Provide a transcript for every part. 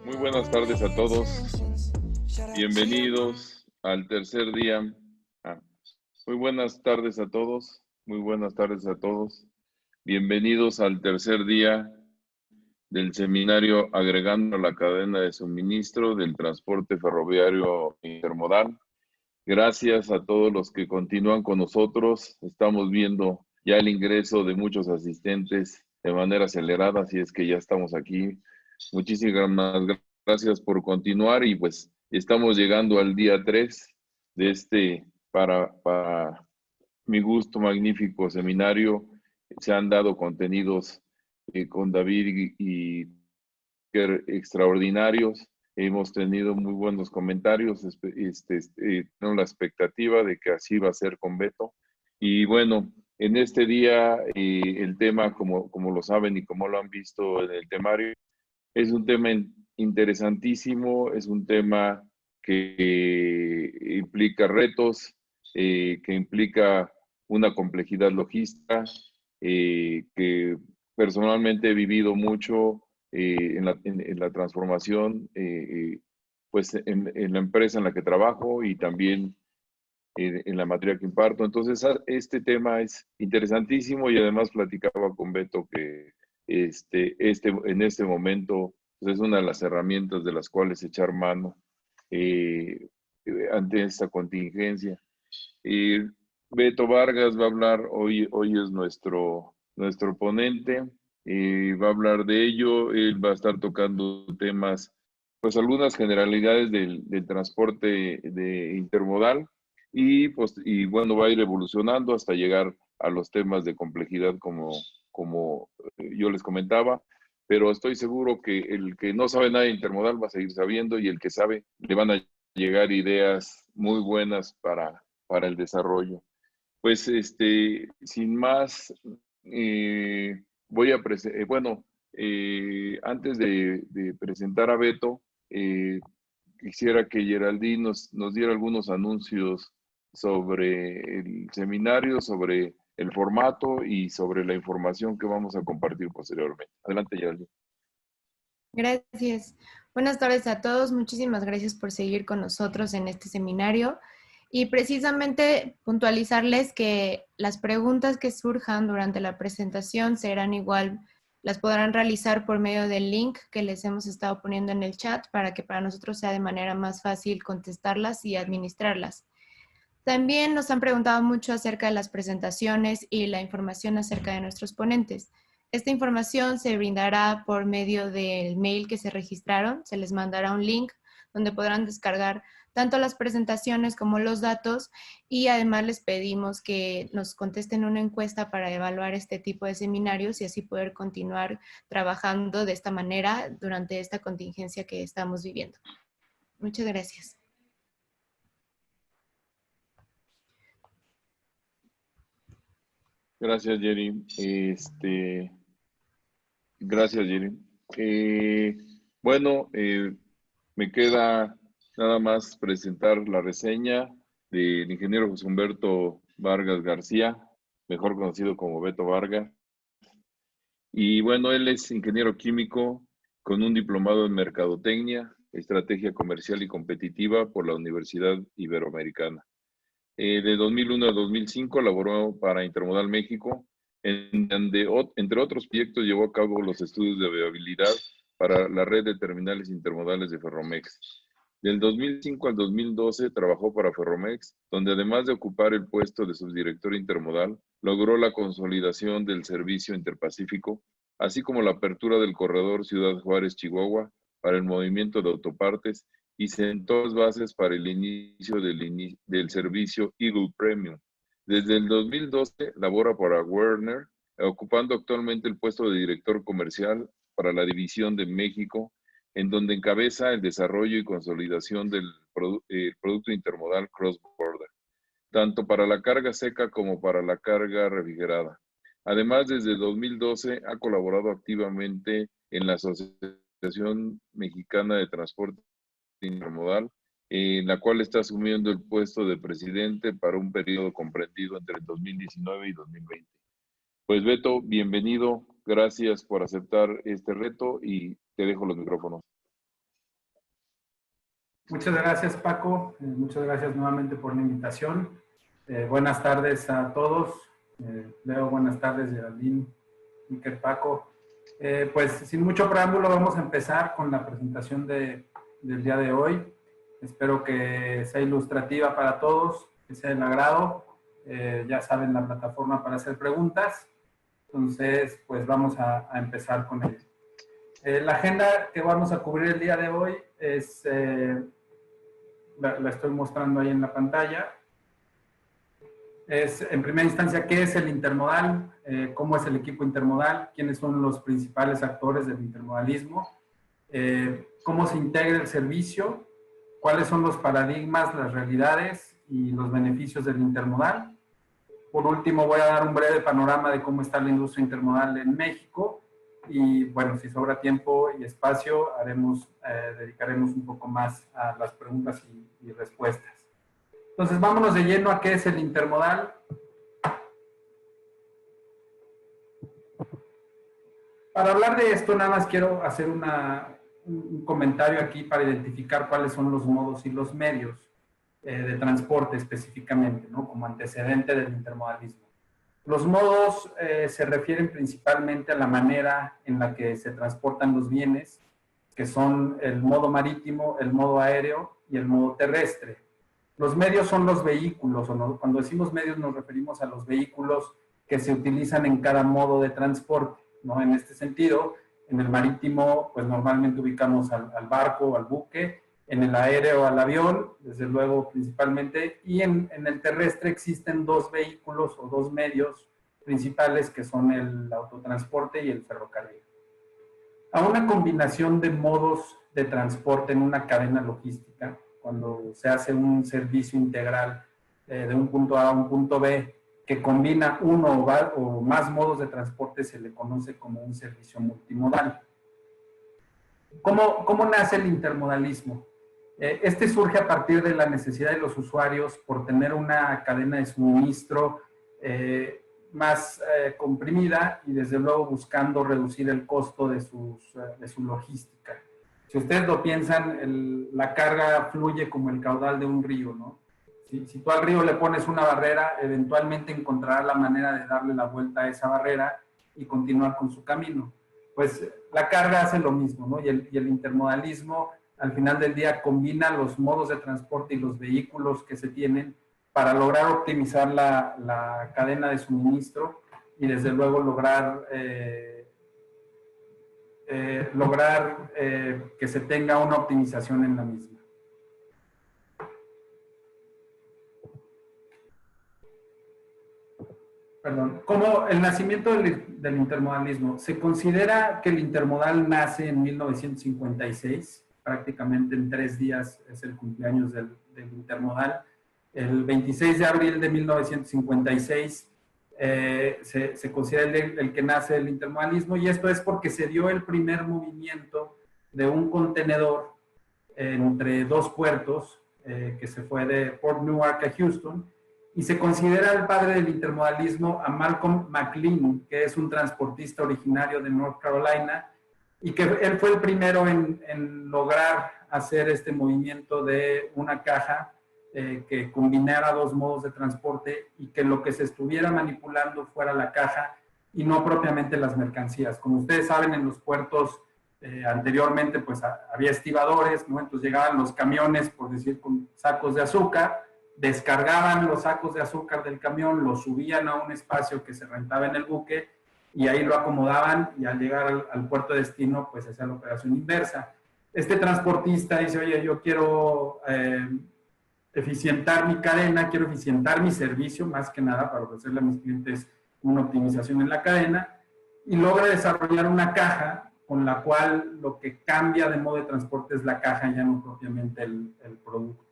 Muy buenas tardes a todos. Bienvenidos al tercer día. Ah, Muy buenas tardes a todos. Muy buenas tardes a todos. Bienvenidos al tercer día del seminario Agregando la cadena de suministro del transporte ferroviario intermodal. Gracias a todos los que continúan con nosotros. Estamos viendo ya el ingreso de muchos asistentes de manera acelerada, así es que ya estamos aquí. Muchísimas gracias por continuar y pues estamos llegando al día 3 de este, para mi gusto, magnífico seminario. Se han dado contenidos con David y extraordinarios. Hemos tenido muy buenos comentarios, tengo la expectativa de que así va a ser con Beto. Y bueno, en este día el tema, como lo saben y como lo han visto en el temario, es un tema interesantísimo, es un tema que implica retos, que implica una complejidad logística, que personalmente he vivido mucho en la transformación, pues en la empresa en la que trabajo y también en la materia que imparto. Entonces, este tema es interesantísimo y además platicaba con Beto que en este momento pues, es una de las herramientas de las cuales echar mano ante esta contingencia. Eh, Beto Vargas va a hablar, hoy es nuestro ponente, va a hablar de ello, él va a estar tocando temas, pues algunas generalidades del transporte intermodal y bueno, va a ir evolucionando hasta llegar a los temas de complejidad como yo les comentaba, pero estoy seguro que el que no sabe nada de intermodal va a seguir sabiendo y el que sabe le van a llegar ideas muy buenas para el desarrollo. Pues sin más, voy a bueno, antes de presentar a Beto, quisiera que Geraldine nos diera algunos anuncios sobre el seminario, sobre el formato y sobre la información que vamos a compartir posteriormente. Adelante, Geraldine. Gracias. Buenas tardes a todos. Muchísimas gracias por seguir con nosotros en este seminario. Y precisamente puntualizarles que las preguntas que surjan durante la presentación serán igual, las podrán realizar por medio del link que les hemos estado poniendo en el chat para que para nosotros sea de manera más fácil contestarlas y administrarlas. También nos han preguntado mucho acerca de las presentaciones y la información acerca de nuestros ponentes. Esta información se brindará por medio del mail que se registraron. Se les mandará un link donde podrán descargar tanto las presentaciones como los datos y además les pedimos que nos contesten una encuesta para evaluar este tipo de seminarios y así poder continuar trabajando de esta manera durante esta contingencia que estamos viviendo. Muchas gracias. Gracias, Jerry. Gracias, Jerry. Eh, bueno, me queda nada más presentar la reseña del ingeniero José Humberto Vargas García, mejor conocido como Beto Vargas. Y bueno, él es ingeniero químico con un diplomado en Mercadotecnia, Estrategia Comercial y Competitiva por la Universidad Iberoamericana. De 2001 a 2005 laboró para Intermodal México, en donde, entre otros proyectos, llevó a cabo los estudios de viabilidad para la red de terminales intermodales de Ferromex. Del 2005 al 2012 trabajó para Ferromex, donde además de ocupar el puesto de subdirector intermodal, logró la consolidación del servicio interpacífico, así como la apertura del corredor Ciudad Juárez-Chihuahua para el movimiento de autopartes y sentó las bases para el inicio del servicio Eagle Premium. Desde el 2012 labora para Werner, ocupando actualmente el puesto de director comercial para la división de México, en donde encabeza el desarrollo y consolidación del producto intermodal cross-border, tanto para la carga seca como para la carga refrigerada. Además, desde 2012 ha colaborado activamente en la Asociación Mexicana de Transporte Intermodal, en la cual está asumiendo el puesto de presidente para un periodo comprendido entre 2019 y 2020. Pues Beto, bienvenido, gracias por aceptar este reto y te dejo los micrófonos. Muchas gracias, Paco. Muchas gracias nuevamente por la invitación. Buenas tardes a todos. Leo, buenas tardes, Geraldine, Iker, Paco. Pues sin mucho preámbulo vamos a empezar con la presentación del día de hoy. Espero que sea ilustrativa para todos, que sea del agrado. Ya saben la plataforma para hacer preguntas. Entonces, pues vamos a empezar con ello. La agenda que vamos a cubrir el día de hoy es, la estoy mostrando ahí en la pantalla. Es, en primera instancia, ¿qué es el intermodal? ¿Cómo es el equipo intermodal? ¿Quiénes son los principales actores del intermodalismo? ¿Cómo se integra el servicio? ¿Cuáles son los paradigmas, las realidades y los beneficios del intermodal? Por último, voy a dar un breve panorama de cómo está la industria intermodal en México. Y bueno, si sobra tiempo y espacio, dedicaremos un poco más a las preguntas y respuestas. Entonces, vámonos de lleno a qué es el intermodal. Para hablar de esto, nada más quiero hacer un comentario aquí para identificar cuáles son los modos y los medios de transporte específicamente, ¿no? Como antecedente del intermodalismo. Los modos se refieren principalmente a la manera en la que se transportan los bienes, que son el modo marítimo, el modo aéreo y el modo terrestre. Los medios son los vehículos, cuando decimos medios nos referimos a los vehículos que se utilizan en cada modo de transporte, ¿no? En este sentido, en el marítimo, pues normalmente ubicamos al barco o al buque, en el aéreo al avión, desde luego principalmente, y en el terrestre existen dos vehículos o dos medios principales que son el autotransporte y el ferrocarril. A una combinación de modos de transporte en una cadena logística, cuando se hace un servicio integral de un punto A a un punto B, que combina uno o más modos de transporte, se le conoce como un servicio multimodal. ¿Cómo nace el intermodalismo? Este surge a partir de la necesidad de los usuarios por tener una cadena de suministro más comprimida y desde luego buscando reducir el costo de su logística. Si ustedes lo piensan, la carga fluye como el caudal de un río, ¿no? Si tú al río le pones una barrera, eventualmente encontrará la manera de darle la vuelta a esa barrera y continuar con su camino. Pues la carga hace lo mismo, ¿no? Y el intermodalismo, al final del día, combina los modos de transporte y los vehículos que se tienen para lograr optimizar la cadena de suministro y desde luego lograr que se tenga una optimización en la misma. Perdón, como el nacimiento del intermodalismo, se considera que el intermodal nace en 1956, prácticamente en 3 días es el cumpleaños del intermodal. El 26 de abril de 1956 se considera el que nace el intermodalismo, y esto es porque se dio el primer movimiento de un contenedor entre dos puertos que se fue de Port Newark a Houston, y se considera el padre del intermodalismo a Malcolm McLean, que es un transportista originario de North Carolina, y que él fue el primero en lograr hacer este movimiento de una caja que combinara dos modos de transporte y que lo que se estuviera manipulando fuera la caja y no propiamente las mercancías. Como ustedes saben, en los puertos anteriormente pues había estibadores, ¿no? Entonces llegaban los camiones, por decir, con sacos de azúcar, descargaban los sacos de azúcar del camión, los subían a un espacio que se rentaba en el buque y ahí lo acomodaban, y al llegar al puerto de destino pues hacía la operación inversa. Este transportista dice, oye, yo quiero eficientar mi cadena, quiero eficientar mi servicio, más que nada para ofrecerle a mis clientes una optimización en la cadena, y logra desarrollar una caja con la cual lo que cambia de modo de transporte es la caja, ya no propiamente el producto.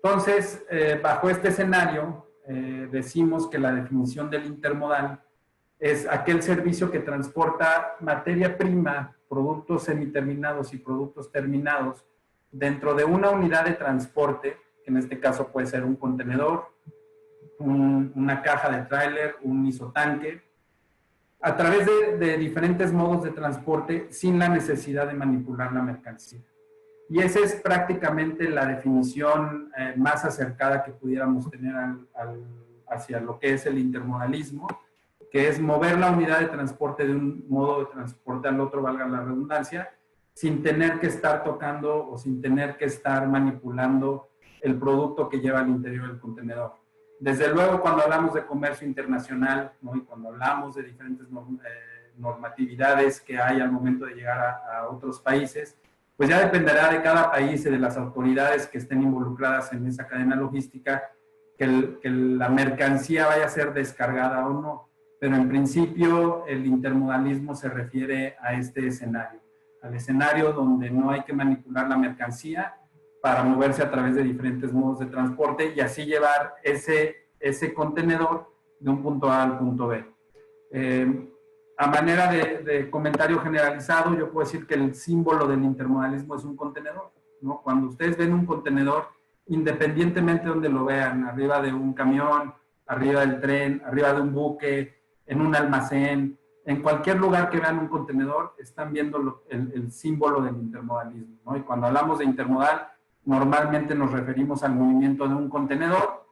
Entonces, bajo este escenario, decimos que la definición del intermodal es aquel servicio que transporta materia prima, productos semiterminados y productos terminados dentro de una unidad de transporte, que en este caso puede ser un contenedor, una caja de tráiler, un isotanque, a través de diferentes modos de transporte sin la necesidad de manipular la mercancía. Y esa es prácticamente la definición más acercada que pudiéramos tener hacia lo que es el intermodalismo, que es mover la unidad de transporte de un modo de transporte al otro, valga la redundancia, sin tener que estar tocando o sin tener que estar manipulando el producto que lleva al interior del contenedor. Desde luego, cuando hablamos de comercio internacional, ¿no? Y cuando hablamos de diferentes normatividades que hay al momento de llegar a otros países, pues ya dependerá de cada país y de las autoridades que estén involucradas en esa cadena logística que la mercancía vaya a ser descargada o no. Pero en principio el intermodalismo se refiere a este escenario, al escenario donde no hay que manipular la mercancía para moverse a través de diferentes modos de transporte y así llevar ese contenedor de un punto A al punto B. A manera de comentario generalizado, yo puedo decir que el símbolo del intermodalismo es un contenedor, ¿no? Cuando ustedes ven un contenedor, independientemente de donde lo vean, arriba de un camión, arriba del tren, arriba de un buque, en un almacén, en cualquier lugar que vean un contenedor, están viendo el símbolo del intermodalismo, ¿no? Y cuando hablamos de intermodal, normalmente nos referimos al movimiento de un contenedor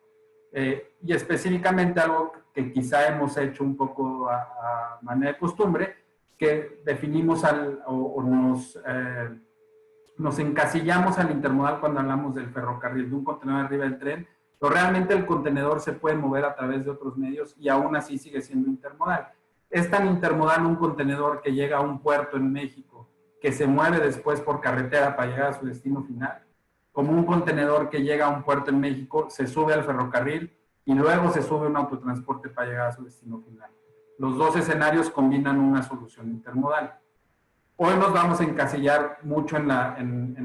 y específicamente algo que quizá hemos hecho un poco a manera de costumbre, que definimos nos encasillamos al intermodal cuando hablamos del ferrocarril, de un contenedor arriba del tren, pero realmente el contenedor se puede mover a través de otros medios y aún así sigue siendo intermodal. Es tan intermodal un contenedor que llega a un puerto en México, que se mueve después por carretera para llegar a su destino final, como un contenedor que llega a un puerto en México, se sube al ferrocarril y luego se sube un autotransporte para llegar a su destino final. Los dos escenarios combinan una solución intermodal. Hoy nos vamos a encasillar mucho en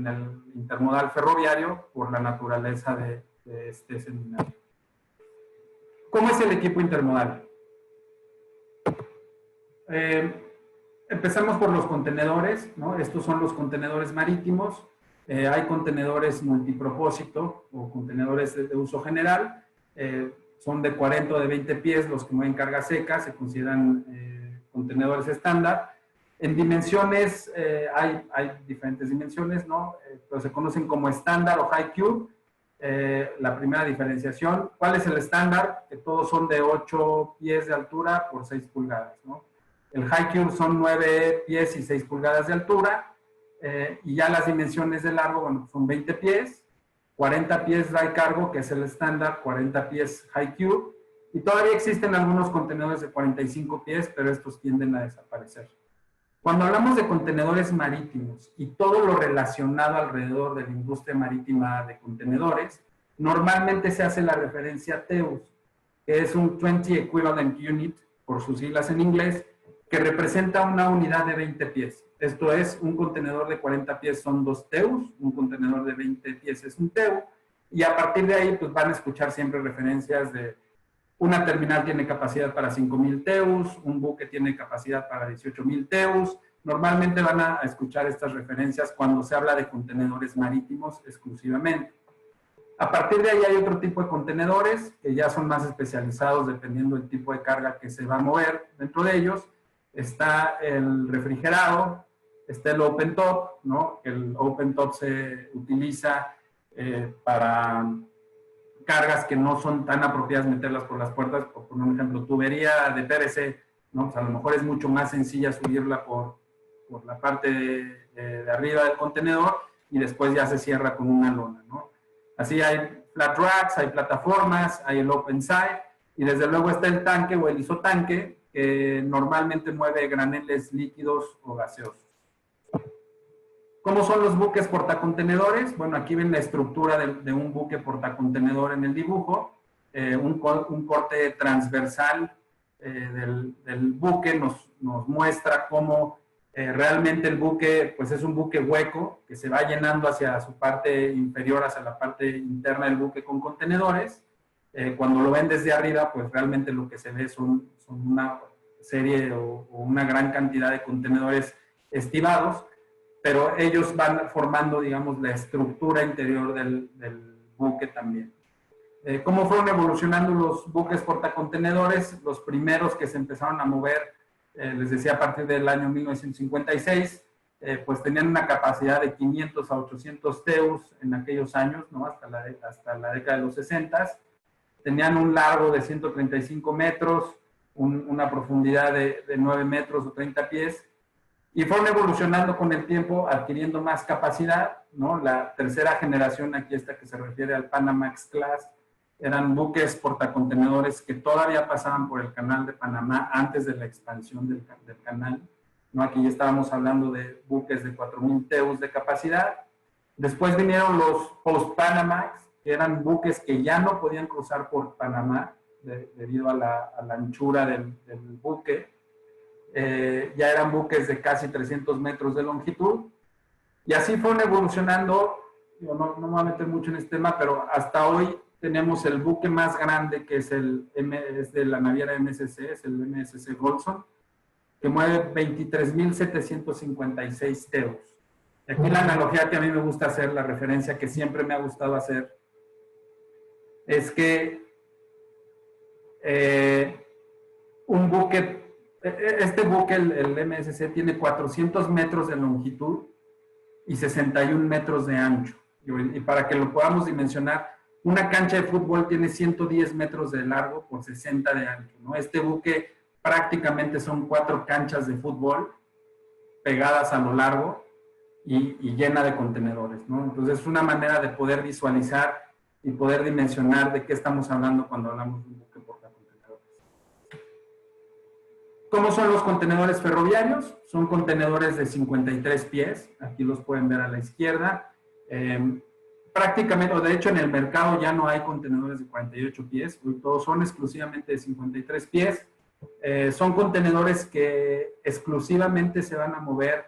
el intermodal ferroviario por la naturaleza de este seminario. ¿Cómo es el equipo intermodal? Empezamos por los contenedores, ¿no? Estos son los contenedores marítimos. Hay contenedores multipropósito o contenedores de uso general. Son de 40 o de 20 pies los que mueven carga seca, se consideran contenedores estándar. En dimensiones, hay diferentes dimensiones, ¿no? Pero se conocen como estándar o high cube. La primera diferenciación, ¿cuál es el estándar? Que todos son de 8 pies de altura por 6 pulgadas, ¿no? El high cube son 9 pies y 6 pulgadas de altura. Y ya las dimensiones de largo, bueno, son 20 pies, 40 pies dry cargo, que es el estándar, 40 pies high cube, y todavía existen algunos contenedores de 45 pies, pero estos tienden a desaparecer. Cuando hablamos de contenedores marítimos y todo lo relacionado alrededor de la industria marítima de contenedores, normalmente se hace la referencia a TEUs, que es un 20 Equivalent Unit, por sus siglas en inglés, que representa una unidad de 20 pies. Esto es, un contenedor de 40 pies son 2 TEUs, un contenedor de 20 pies es un TEU, y a partir de ahí pues van a escuchar siempre referencias de una terminal tiene capacidad para 5,000 TEUs, un buque tiene capacidad para 18,000 TEUs. Normalmente van a escuchar estas referencias cuando se habla de contenedores marítimos exclusivamente. A partir de ahí hay otro tipo de contenedores que ya son más especializados dependiendo del tipo de carga que se va a mover dentro de ellos. Está el refrigerado, está el open top, ¿no? El open top se utiliza para cargas que no son tan apropiadas meterlas por las puertas, por poner un ejemplo, tubería de PVC, ¿no? Pues a lo mejor es mucho más sencilla subirla por la parte de arriba del contenedor y después ya se cierra con una lona, ¿no? Así hay flat racks, hay plataformas, hay el open side y desde luego está el tanque o el isotanque que normalmente mueve graneles líquidos o gaseosos. ¿Cómo son los buques portacontenedores? Bueno, aquí ven la estructura de un buque portacontenedor en el dibujo. Un corte transversal del buque nos muestra cómo realmente el buque pues es un buque hueco que se va llenando hacia su parte inferior, hacia la parte interna del buque con contenedores. Cuando lo ven desde arriba, pues realmente lo que se ve son una serie o una gran cantidad de contenedores estivados, pero ellos van formando, digamos, la estructura interior del buque también. ¿Cómo fueron evolucionando los buques portacontenedores? Los primeros que se empezaron a mover, les decía, a partir del año 1956, pues tenían una capacidad de 500 a 800 TEUs en aquellos años, ¿no? Hasta la década de los 60. Tenían un largo de 135 metros, una profundidad de 9 metros o 30 pies, y fueron evolucionando con el tiempo, adquiriendo más capacidad, ¿no? La tercera generación, aquí esta que se refiere al Panamax Class, eran buques portacontenedores que todavía pasaban por el canal de Panamá antes de la expansión del canal, ¿no? Aquí ya estábamos hablando de buques de 4,000 TEUs de capacidad. Después vinieron los Post-Panamax, que eran buques que ya no podían cruzar por Panamá debido a la anchura del buque. Ya eran buques de casi 300 metros de longitud. Y así fueron evolucionando. Yo no me voy a meter mucho en este tema, pero hasta hoy tenemos el buque más grande, que es de la naviera MSC, es el MSC Golson, que mueve 23,756 TEUs. Aquí la analogía que a mí me gusta hacer, la referencia que siempre me ha gustado hacer, es que un buque, este buque, el MSC, tiene 400 metros de longitud y 61 metros de ancho. Y para que lo podamos dimensionar, una cancha de fútbol tiene 110 metros de largo por 60 de ancho, ¿no? Este buque prácticamente son 4 canchas de fútbol pegadas a lo largo y llena de contenedores, ¿no? Entonces es una manera de poder visualizar y poder dimensionar de qué estamos hablando cuando hablamos de un buque portacontenedores. ¿Cómo son los contenedores ferroviarios? Son contenedores de 53 pies, aquí los pueden ver a la izquierda. Prácticamente, o de hecho en el mercado ya no hay contenedores de 48 pies, todos son exclusivamente de 53 pies. Son contenedores que exclusivamente se van a mover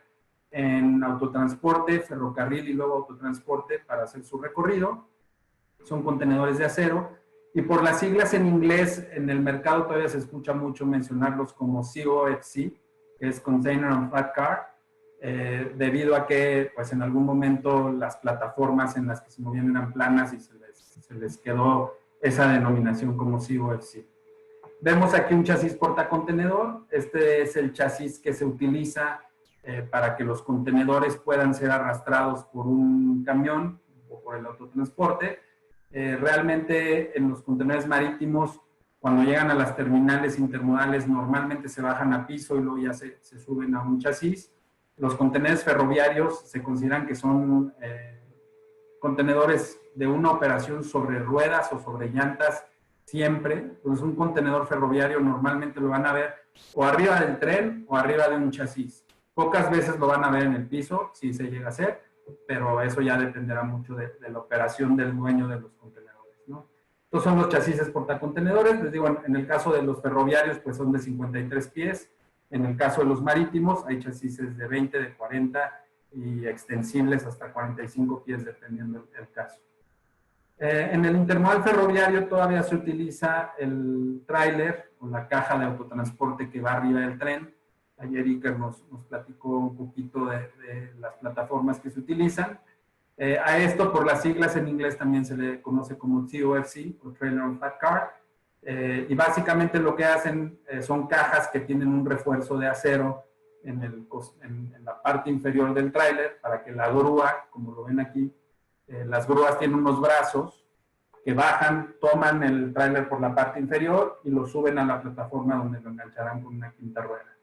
en autotransporte, ferrocarril y luego autotransporte para hacer su recorrido. Son contenedores de acero, y por las siglas en inglés en el mercado todavía se escucha mucho mencionarlos como COFC, que es Container on Flat Car, debido a que pues en algún momento las plataformas en las que se movían eran planas y se les quedó esa denominación como COFC. Vemos aquí un chasis portacontenedor. Este es el chasis que se utiliza para que los contenedores puedan ser arrastrados por un camión o por el autotransporte. Realmente en los contenedores marítimos, cuando llegan a las terminales intermodales, normalmente se bajan a piso y luego ya se suben a un chasis. Los contenedores ferroviarios se consideran que son contenedores de una operación sobre ruedas o sobre llantas siempre. Entonces un contenedor ferroviario normalmente lo van a ver o arriba del tren o arriba de un chasis. Pocas veces lo van a ver en el piso, si se llega a hacer, pero eso ya dependerá mucho de la operación del dueño de los contenedores, ¿no? Estos son los chasis portacontenedores. Les digo, en el caso de los ferroviarios, pues son de 53 pies. En el caso de los marítimos, hay chasis de 20, de 40 y extensibles hasta 45 pies, dependiendo del caso. En el intermodal ferroviario todavía se utiliza el tráiler o la caja de autotransporte que va arriba del tren. Ayer Iker nos platicó un poquito de las plataformas que se utilizan. A esto, por las siglas en inglés, también se le conoce como TOFC, o Trailer on Flat Car. Y básicamente lo que hacen son cajas que tienen un refuerzo de acero en la parte inferior del tráiler para que la grúa, como lo ven aquí, las grúas tienen unos brazos que bajan, toman el tráiler por la parte inferior y lo suben a la plataforma donde lo engancharán con una quinta rueda.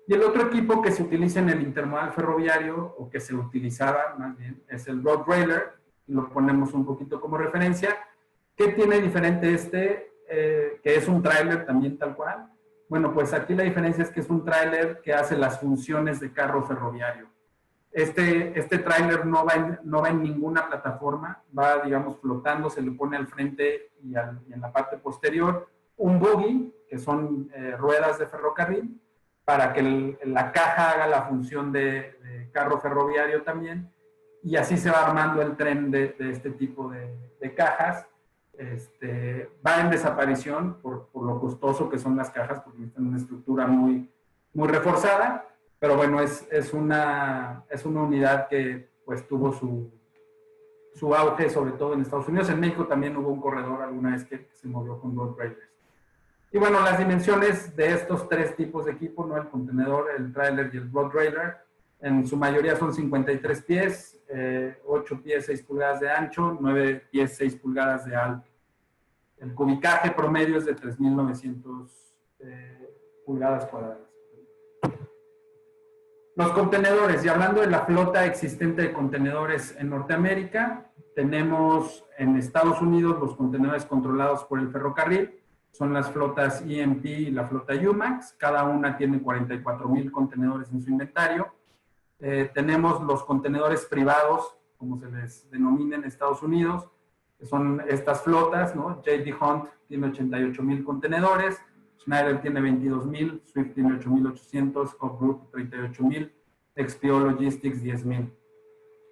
Y el otro equipo que se utiliza en el intermodal ferroviario, o que se utilizaba más bien, es el road railer. Lo ponemos un poquito como referencia. ¿Qué tiene diferente que es un tráiler también tal cual? Bueno, pues aquí la diferencia es que es un tráiler que hace las funciones de carro ferroviario. Este tráiler no va en ninguna plataforma, va, digamos, flotando, se le pone al frente y en la parte posterior un bogie, que son ruedas de ferrocarril, para que la caja haga la función de carro ferroviario también, y así se va armando el tren de este tipo de cajas. Va en desaparición por lo costoso que son las cajas, porque necesitan una estructura muy, muy reforzada, pero bueno, es una unidad que pues tuvo su auge, sobre todo en Estados Unidos. En México también hubo un corredor alguna vez que se movió con road railers. Y bueno, las dimensiones de estos tres tipos de equipo, ¿no? El contenedor, el tráiler y el road railer, En su mayoría son 53 pies, 8 pies 6 pulgadas de ancho, 9 pies 6 pulgadas de alto. El cubicaje promedio es de 3.900 pulgadas cuadradas. Los contenedores, y hablando de la flota existente de contenedores en Norteamérica, tenemos en Estados Unidos los contenedores controlados por el ferrocarril, son las flotas EMP y la flota UMAX, cada una tiene 44,000 contenedores en su inventario. Tenemos los contenedores privados, como se les denomina en Estados Unidos, que son estas flotas, ¿no? J.B. Hunt tiene 88,000 contenedores, Schneider tiene 22,000, Swift tiene 8,800, Cobb Group 38,000, XPO Logistics 10,000.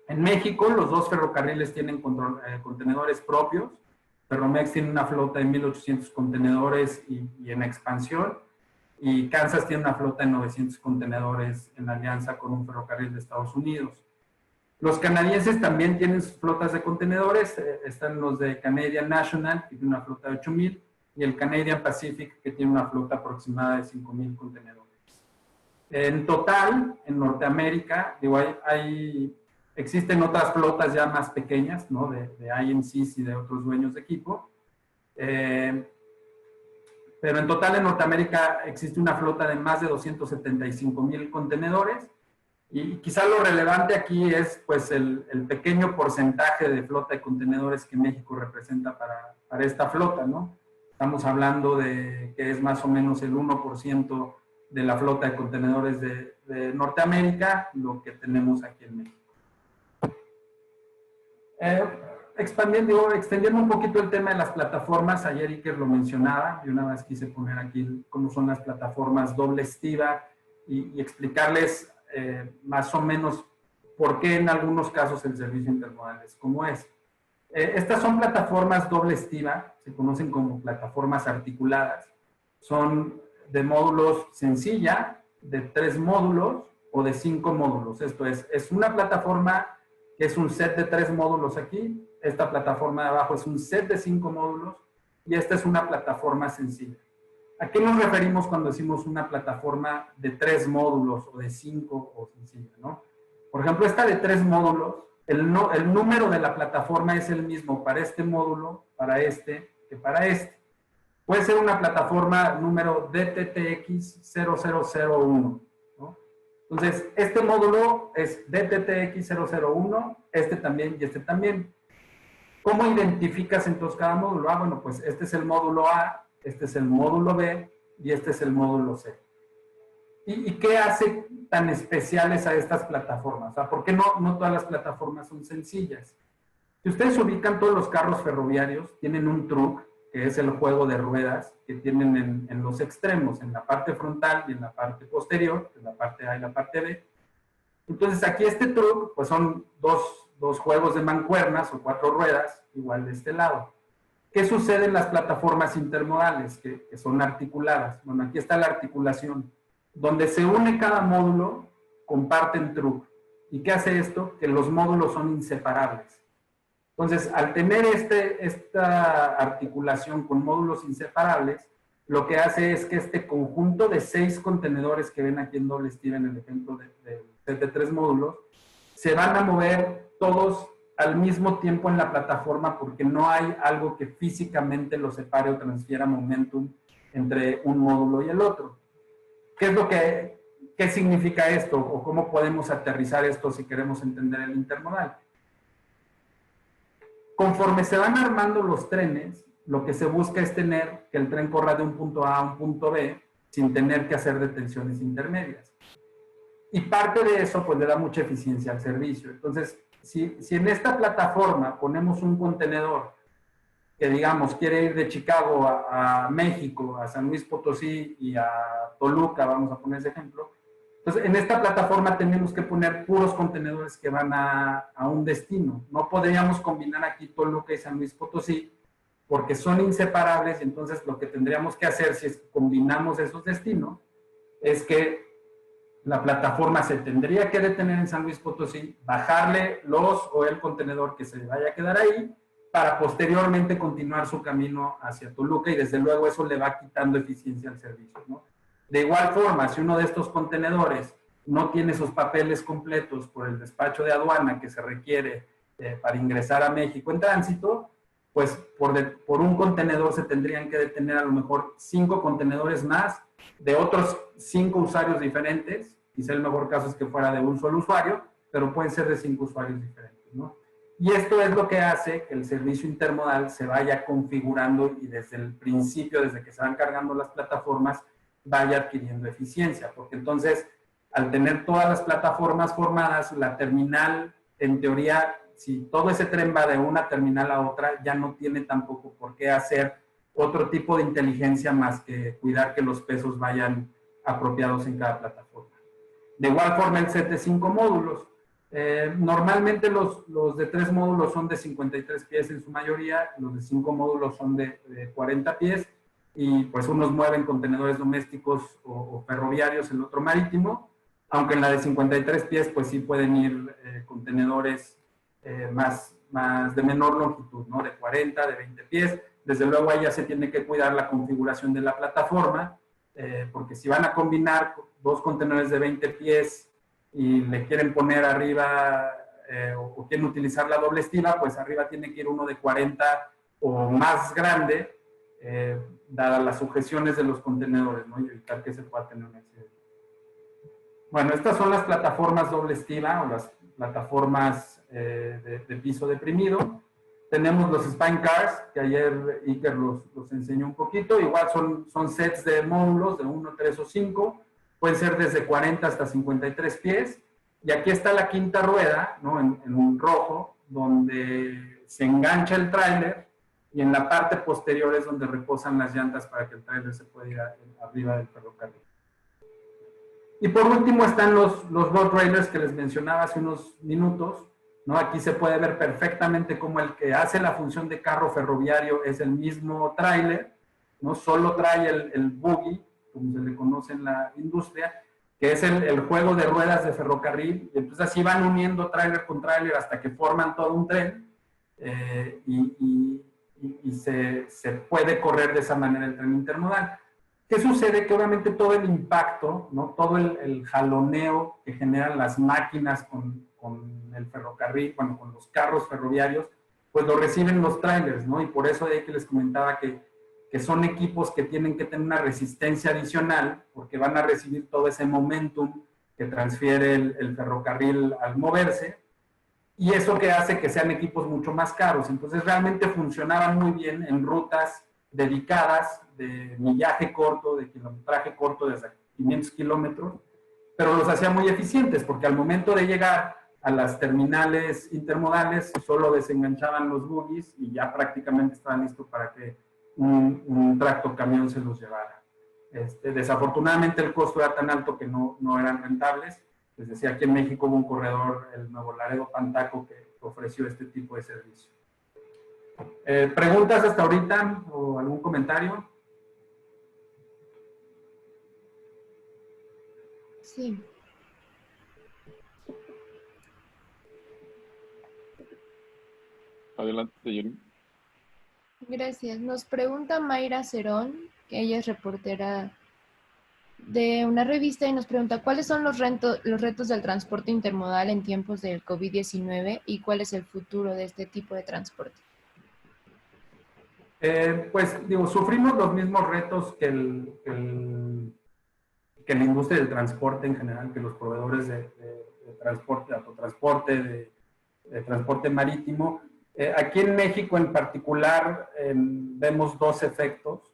En México, los dos ferrocarriles tienen contenedores propios. Ferromex tiene una flota de 1,800 contenedores y en expansión. Y Kansas tiene una flota de 900 contenedores en alianza con un ferrocarril de Estados Unidos. Los canadienses también tienen sus flotas de contenedores. Están los de Canadian National, que tiene una flota de 8,000, y el Canadian Pacific, que tiene una flota aproximada de 5,000 contenedores. En total, en Norteamérica, digo, existen otras flotas ya más pequeñas, ¿no? De IMCs y de otros dueños de equipo. Pero en total en Norteamérica existe una flota de más de 275,000 contenedores. Y quizá lo relevante aquí es pues el pequeño porcentaje de flota de contenedores que México representa para esta flota, ¿no? Estamos hablando de que es más o menos el 1% de la flota de contenedores de Norteamérica, lo que tenemos aquí en México. Extendiendo un poquito el tema de las plataformas, ayer Iker lo mencionaba, y una vez quise poner aquí cómo son las plataformas doble estiva y explicarles más o menos por qué en algunos casos el servicio intermodal es como es. Estas son plataformas doble estiva, se conocen como plataformas articuladas. Son de módulos sencilla, de 3 módulos o de 5 módulos. Esto es una plataforma que es un set de 3 módulos aquí. Esta plataforma de abajo es un set de 5 módulos y esta es una plataforma sencilla. ¿A qué nos referimos cuando decimos una plataforma de 3 módulos o de 5 o sencilla, ¿no? Por ejemplo, esta de 3 módulos, el número de la plataforma es el mismo para este módulo, para este, que para este. Puede ser una plataforma número DTTX0001, ¿no? Entonces, este módulo es DTTX001, este también y este también. ¿Cómo identificas entonces cada módulo? Ah, bueno, pues este es el módulo A, este es el módulo B y este es el módulo C. ¿Y qué hace tan especiales a estas plataformas? O sea, ¿por qué no todas las plataformas son sencillas? Si ustedes ubican todos los carros ferroviarios, tienen un truck, que es el juego de ruedas que tienen en los extremos, en la parte frontal y en la parte posterior, en la parte A y la parte B. Entonces, aquí este truck, pues son dos juegos de mancuernas o 4 ruedas, igual de este lado. ¿Qué sucede en las plataformas intermodales que son articuladas? Bueno, aquí está la articulación. Donde se une cada módulo, comparten truck. ¿Y qué hace esto? Que los módulos son inseparables. Entonces, al tener esta articulación con módulos inseparables, lo que hace es que este conjunto de 6 contenedores que ven aquí en doble estiva en el ejemplo del set de 3 módulos, se van a mover todos al mismo tiempo en la plataforma porque no hay algo que físicamente los separe o transfiera momentum entre un módulo y el otro. ¿Qué significa esto? ¿O cómo podemos aterrizar esto si queremos entender el intermodal? Conforme se van armando los trenes, lo que se busca es tener que el tren corra de un punto A a un punto B sin tener que hacer detenciones intermedias. Y parte de eso, pues, le da mucha eficiencia al servicio. Entonces, si en esta plataforma ponemos un contenedor que, digamos, quiere ir de Chicago a México, a San Luis Potosí y a Toluca, vamos a poner ese ejemplo. Entonces, en esta plataforma tenemos que poner puros contenedores que van a un destino. No podríamos combinar aquí Toluca y San Luis Potosí porque son inseparables y entonces lo que tendríamos que hacer si es que combinamos esos destinos es que la plataforma se tendría que detener en San Luis Potosí, bajarle los o el contenedor que se vaya a quedar ahí, para posteriormente continuar su camino hacia Toluca y desde luego eso le va quitando eficiencia al servicio, ¿no? De igual forma, si uno de estos contenedores no tiene esos papeles completos por el despacho de aduana que se requiere para ingresar a México en tránsito, pues por un contenedor se tendrían que detener a lo mejor 5 contenedores más de otros 5 usuarios diferentes. Quizá el mejor caso es que fuera de un solo usuario, pero pueden ser de 5 usuarios diferentes, ¿no? Y esto es lo que hace que el servicio intermodal se vaya configurando y desde el principio, desde que se van cargando las plataformas, vaya adquiriendo eficiencia, porque entonces, al tener todas las plataformas formadas, la terminal, en teoría, si todo ese tren va de una terminal a otra, ya no tiene tampoco por qué hacer otro tipo de inteligencia más que cuidar que los pesos vayan apropiados en cada plataforma. De igual forma, el set de 5 módulos. Normalmente los de 3 módulos son de 53 pies en su mayoría, los de 5 módulos son de 40 pies, y pues unos mueven contenedores domésticos o ferroviarios, el otro marítimo, aunque en la de 53 pies pues sí pueden ir contenedores más de menor longitud, ¿no? De 40, de 20 pies. Desde luego ahí ya se tiene que cuidar la configuración de la plataforma, porque si van a combinar 2 contenedores de 20 pies y le quieren poner arriba o quieren utilizar la doble estiva, pues arriba tiene que ir uno de 40 o más grande, dadas las sujeciones de los contenedores, ¿no? Y evitar que se pueda tener un accidente. Bueno, estas son las plataformas doble estiva o las plataformas de piso deprimido. Tenemos los spine cars, que ayer Iker los enseñó un poquito. Igual son sets de módulos de 1, 3 o 5. Pueden ser desde 40 hasta 53 pies. Y aquí está la quinta rueda, ¿no? En un rojo, donde se engancha el tráiler y en la parte posterior es donde reposan las llantas para que el tráiler se pueda ir arriba del ferrocarril. Y por último están los road trailers que les mencionaba hace unos minutos, ¿no? Aquí se puede ver perfectamente cómo el que hace la función de carro ferroviario es el mismo tráiler, ¿no? Solo trae el buggy, como se le conoce en la industria, que es el juego de ruedas de ferrocarril, y entonces así van uniendo tráiler con tráiler hasta que forman todo un tren, y se puede correr de esa manera el tren intermodal. ¿Qué sucede? Que obviamente todo el impacto, ¿no? Todo el jaloneo que generan las máquinas con el ferrocarril, bueno, con los carros ferroviarios, pues lo reciben los trailers, ¿no? Y por eso de ahí que les comentaba que son equipos que tienen que tener una resistencia adicional, porque van a recibir todo ese momentum que transfiere el ferrocarril al moverse, y eso que hace que sean equipos mucho más caros. Entonces realmente funcionaban muy bien en rutas dedicadas de millaje corto, de kilometraje corto, desde 500 kilómetros, pero los hacía muy eficientes, porque al momento de llegar a las terminales intermodales, solo desenganchaban los buggies y ya prácticamente estaban listos para que un tractocamión se los llevara. Desafortunadamente el costo era tan alto que no eran rentables. Les decía, aquí en México hubo un corredor, el Nuevo Laredo Pantaco, que ofreció este tipo de servicio. ¿Preguntas hasta ahorita o algún comentario? Sí. Adelante, Jeremy. Gracias. Nos pregunta Mayra Cerón, que ella es reportera de una revista, y nos pregunta ¿cuáles son los retos del transporte intermodal en tiempos del COVID-19 y cuál es el futuro de este tipo de transporte? Pues digo, sufrimos los mismos retos que la industria del transporte en general, que los proveedores de transporte, de autotransporte, de transporte marítimo. Aquí en México en particular vemos 2 efectos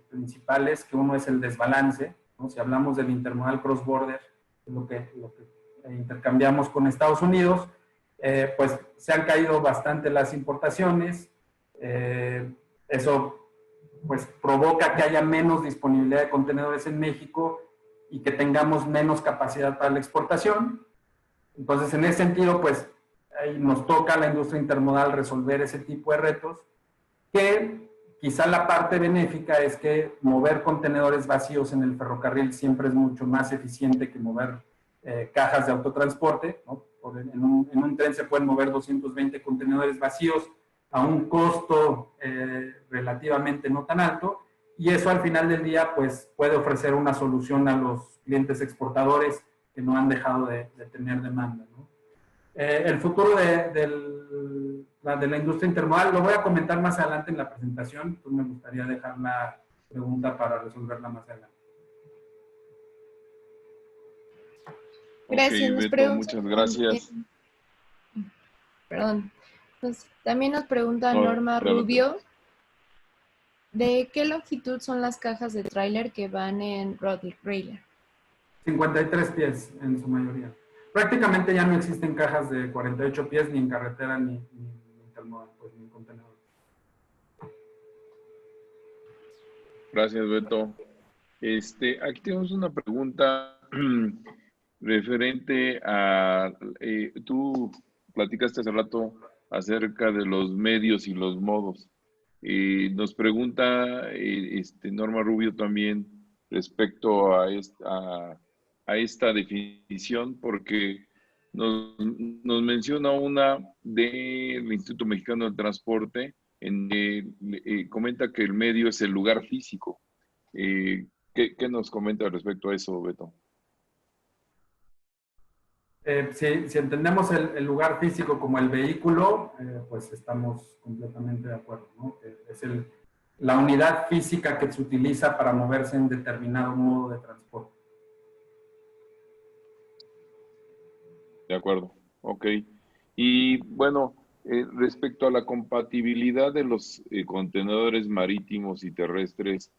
principales, que uno es el desbalance, ¿no? Si hablamos del intermodal cross-border, lo que intercambiamos con Estados Unidos, pues se han caído bastante las importaciones. Eso pues provoca que haya menos disponibilidad de contenedores en México y que tengamos menos capacidad para la exportación. Entonces, en ese sentido, pues ahí nos toca a la industria intermodal resolver ese tipo de retos, que quizá la parte benéfica es que mover contenedores vacíos en el ferrocarril siempre es mucho más eficiente que mover cajas de autotransporte, ¿no? En un tren se pueden mover 220 contenedores vacíos a un costo relativamente no tan alto, y eso al final del día pues puede ofrecer una solución a los clientes exportadores que no han dejado de tener demanda, ¿no? El futuro de la industria intermodal lo voy a comentar más adelante en la presentación, entonces me gustaría dejar la pregunta para resolverla más adelante. Gracias, Ok, Beto, muchas gracias. Perdón. Pues, también nos pregunta No, Norma adelante. Rubio, ¿de qué longitud son las cajas de tráiler que van en Rottweiler? 53 pies en su mayoría. Prácticamente ya no existen cajas de 48 pies ni en carretera ni intermodal, pues ni en contenedor. Gracias, Beto. Aquí tenemos una pregunta referente a, tú platicaste hace rato acerca de los medios y los modos. Nos pregunta Norma Rubio también respecto a esta definición, porque nos menciona una del Instituto Mexicano del Transporte, comenta que el medio es el lugar físico. ¿Qué nos comenta respecto a eso, Beto? Si entendemos el lugar físico como el vehículo, pues estamos completamente de acuerdo, ¿no? Es la unidad física que se utiliza para moverse en determinado modo de transporte. De acuerdo, ok. Y bueno, respecto a la compatibilidad de los contenedores marítimos y terrestres,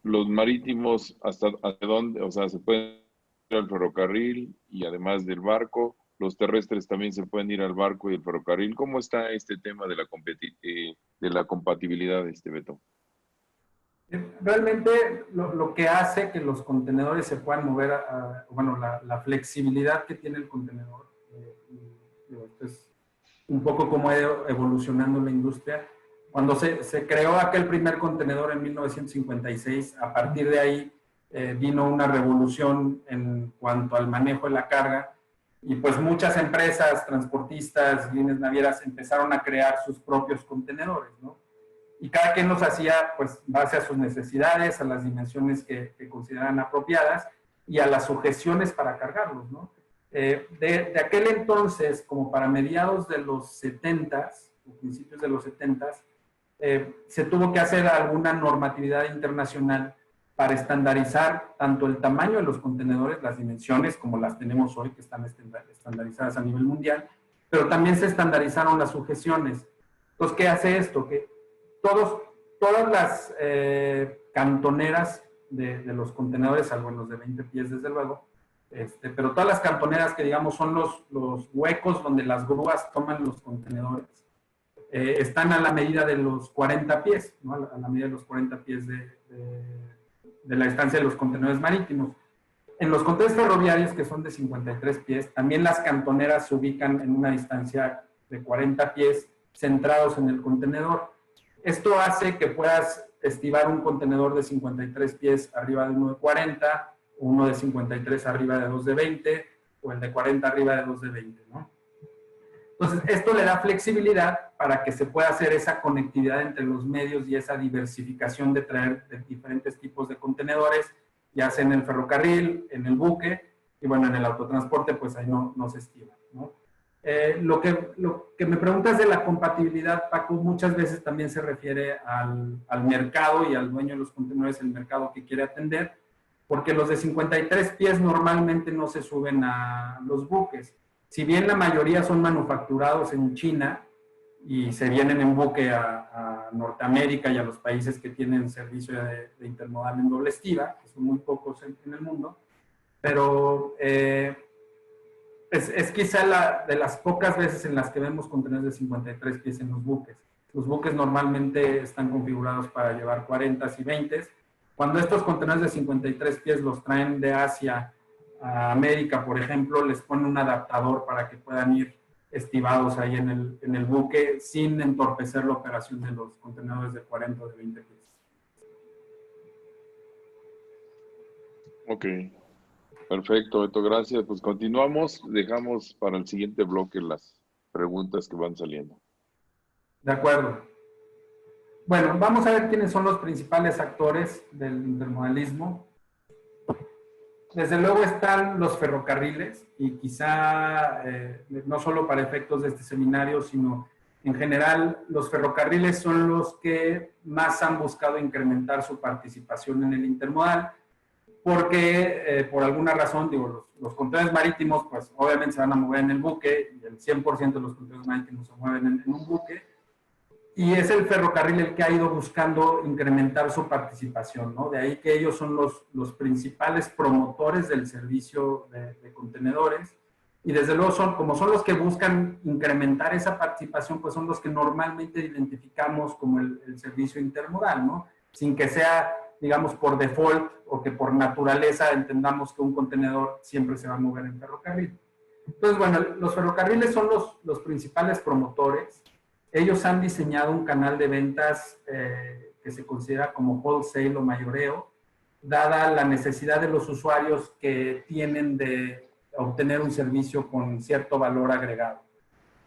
los marítimos, ¿hasta dónde? O sea, se pueden ir al ferrocarril y además del barco, los terrestres también se pueden ir al barco y el ferrocarril. ¿Cómo está este tema de la compatibilidad, Beto? Realmente lo que hace que los contenedores se puedan mover, bueno, la flexibilidad que tiene el contenedor, esto es un poco cómo ha ido evolucionando la industria. Cuando se creó aquel primer contenedor en 1956, a partir de ahí vino una revolución en cuanto al manejo de la carga, y pues muchas empresas, transportistas, líneas navieras empezaron a crear sus propios contenedores, ¿no? Y cada quien los hacía, pues, base a sus necesidades, a las dimensiones que consideran apropiadas y a las sujeciones para cargarlos, ¿no? De aquel entonces, como para mediados de los 70s, o principios de los 70s, se tuvo que hacer alguna normatividad internacional para estandarizar tanto el tamaño de los contenedores, las dimensiones, como las tenemos hoy, que están estandarizadas a nivel mundial, pero también se estandarizaron las sujeciones. Entonces, ¿qué hace esto? Que todas las cantoneras de los contenedores, salvo en los de 20 pies, desde luego, pero todas las cantoneras que, digamos, son los huecos donde las grúas toman los contenedores, están a la medida de los 40 pies, ¿no? A la medida de los 40 pies de la distancia de los contenedores marítimos. En los contenedores ferroviarios, que son de 53 pies, también las cantoneras se ubican en una distancia de 40 pies centrados en el contenedor. Esto hace que puedas estivar un contenedor de 53 pies arriba de uno de 40, uno de 53 arriba de 2 de 20, o el de 40 arriba de 2 de 20, ¿no? Entonces, esto le da flexibilidad para que se pueda hacer esa conectividad entre los medios y esa diversificación de traer de diferentes tipos de contenedores, ya sea en el ferrocarril, en el buque, y bueno, en el autotransporte, pues ahí no se estima, ¿no? Lo que me preguntas de la compatibilidad, Paco, muchas veces también se refiere al mercado y al dueño de los contenedores, el mercado que quiere atender, porque los de 53 pies normalmente no se suben a los buques. Si bien la mayoría son manufacturados en China y se vienen en buque a Norteamérica y a los países que tienen servicio de intermodal en doble estiva, que son muy pocos en el mundo, pero es quizá de las pocas veces en las que vemos contenedores de 53 pies en los buques. Los buques normalmente están configurados para llevar 40 y 20. Cuando estos contenedores de 53 pies los traen de Asia a América, por ejemplo, les ponen un adaptador para que puedan ir estivados ahí en el buque sin entorpecer la operación de los contenedores de 40 o de 20 pies. Ok. Perfecto, Beto, gracias. Pues continuamos, dejamos para el siguiente bloque las preguntas que van saliendo. De acuerdo. Bueno, vamos a ver quiénes son los principales actores del intermodalismo. desde luego están los ferrocarriles y quizá no solo para efectos de este seminario, sino en general los ferrocarriles son los que más han buscado incrementar su participación en el intermodal porque por alguna razón, digo, los contenedores marítimos pues obviamente se van a mover en el buque y el 100% de los contenedores marítimos se mueven en un buque. Y es el ferrocarril el que ha ido buscando incrementar su participación, ¿no? De ahí que ellos son los principales promotores del servicio de contenedores. Y desde luego, como son los que buscan incrementar esa participación, pues son los que normalmente identificamos como el servicio intermodal, ¿no? Sin que sea, digamos, por default o que por naturaleza entendamos que un contenedor siempre se va a mover en ferrocarril. Entonces, bueno, los ferrocarriles son los principales promotores. Ellos han diseñado un canal de ventas que se considera como wholesale o mayoreo, dada la necesidad de los usuarios que tienen de obtener un servicio con cierto valor agregado.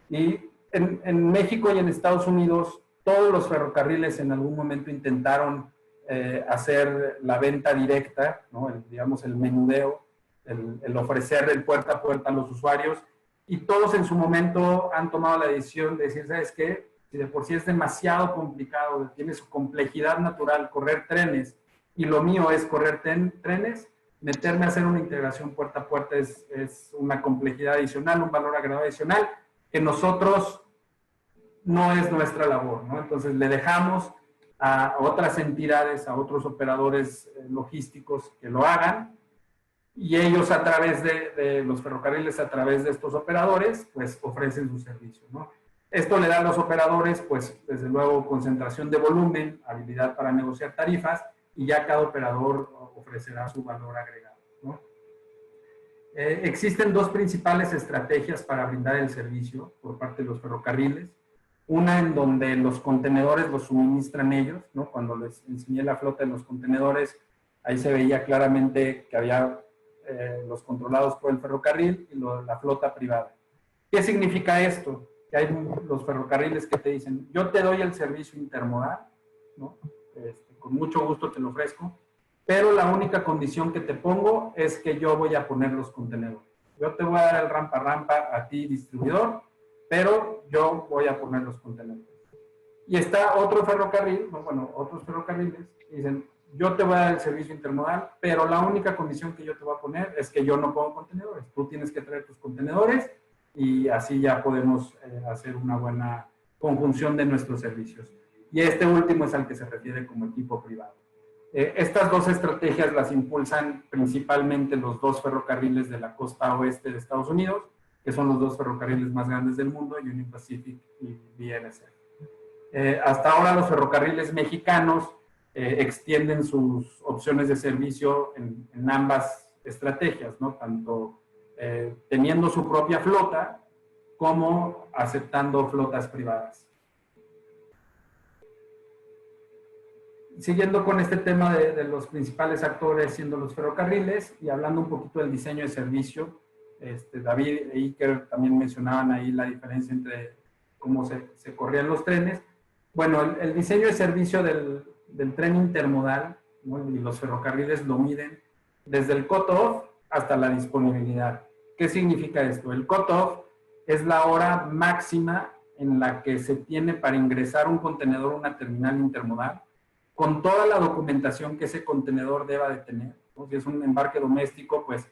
Y en México y en Estados Unidos, todos los ferrocarriles en algún momento intentaron hacer la venta directa, ¿no? Digamos el menudeo, el ofrecer el puerta a puerta a los usuarios. Y todos en su momento han tomado la decisión de decir, ¿sabes qué? Si de por sí es demasiado complicado, tiene su complejidad natural correr trenes, y lo mío es correr trenes, meterme a hacer una integración puerta a puerta es una complejidad adicional, un valor agregado adicional, que nosotros no es nuestra labor, ¿no? Entonces le dejamos a otras entidades, a otros operadores logísticos que lo hagan, y ellos a través de los ferrocarriles, a través de estos operadores, pues ofrecen su servicio, ¿no? Esto le da a los operadores, pues desde luego, concentración de volumen, habilidad para negociar tarifas, y ya cada operador ofrecerá su valor agregado, ¿no? Existen dos principales estrategias para brindar el servicio por parte de los ferrocarriles. Una en donde los contenedores los suministran ellos, ¿no? Cuando les enseñé la flota de los contenedores, ahí se veía claramente que había los controlados por el ferrocarril y la flota privada. ¿Qué significa esto? Que hay los ferrocarriles que te dicen, yo te doy el servicio intermodal, ¿no? Con mucho gusto te lo ofrezco, pero la única condición que te pongo es que yo voy a poner los contenedores. Yo te voy a dar el rampa a ti, distribuidor, pero yo voy a poner los contenedores. Y está otro ferrocarril, bueno, otros ferrocarriles, que dicen, yo te voy a dar el servicio intermodal, pero la única condición que yo te voy a poner es que yo no pongo contenedores. Tú tienes que traer tus contenedores y así ya podemos hacer una buena conjunción de nuestros servicios. Y este último es al que se refiere como equipo privado. Estas dos estrategias las impulsan principalmente los dos ferrocarriles de la costa oeste de Estados Unidos, que son los dos ferrocarriles más grandes del mundo, Union Pacific y BNSF. Hasta ahora los ferrocarriles mexicanos extienden sus opciones de servicio en ambas estrategias, ¿no? Tanto teniendo su propia flota como aceptando flotas privadas. Siguiendo con este tema de los principales actores siendo los ferrocarriles y hablando un poquito del diseño de servicio, David e Iker también mencionaban ahí la diferencia entre cómo se corrían los trenes. Bueno, el diseño de servicio del tren intermodal, ¿no? Y los ferrocarriles lo miden desde el cut-off hasta la disponibilidad. ¿Qué significa esto? El cut-off es la hora máxima en la que se tiene para ingresar un contenedor a una terminal intermodal, con toda la documentación que ese contenedor deba de tener, ¿no? Si es un embarque doméstico, pues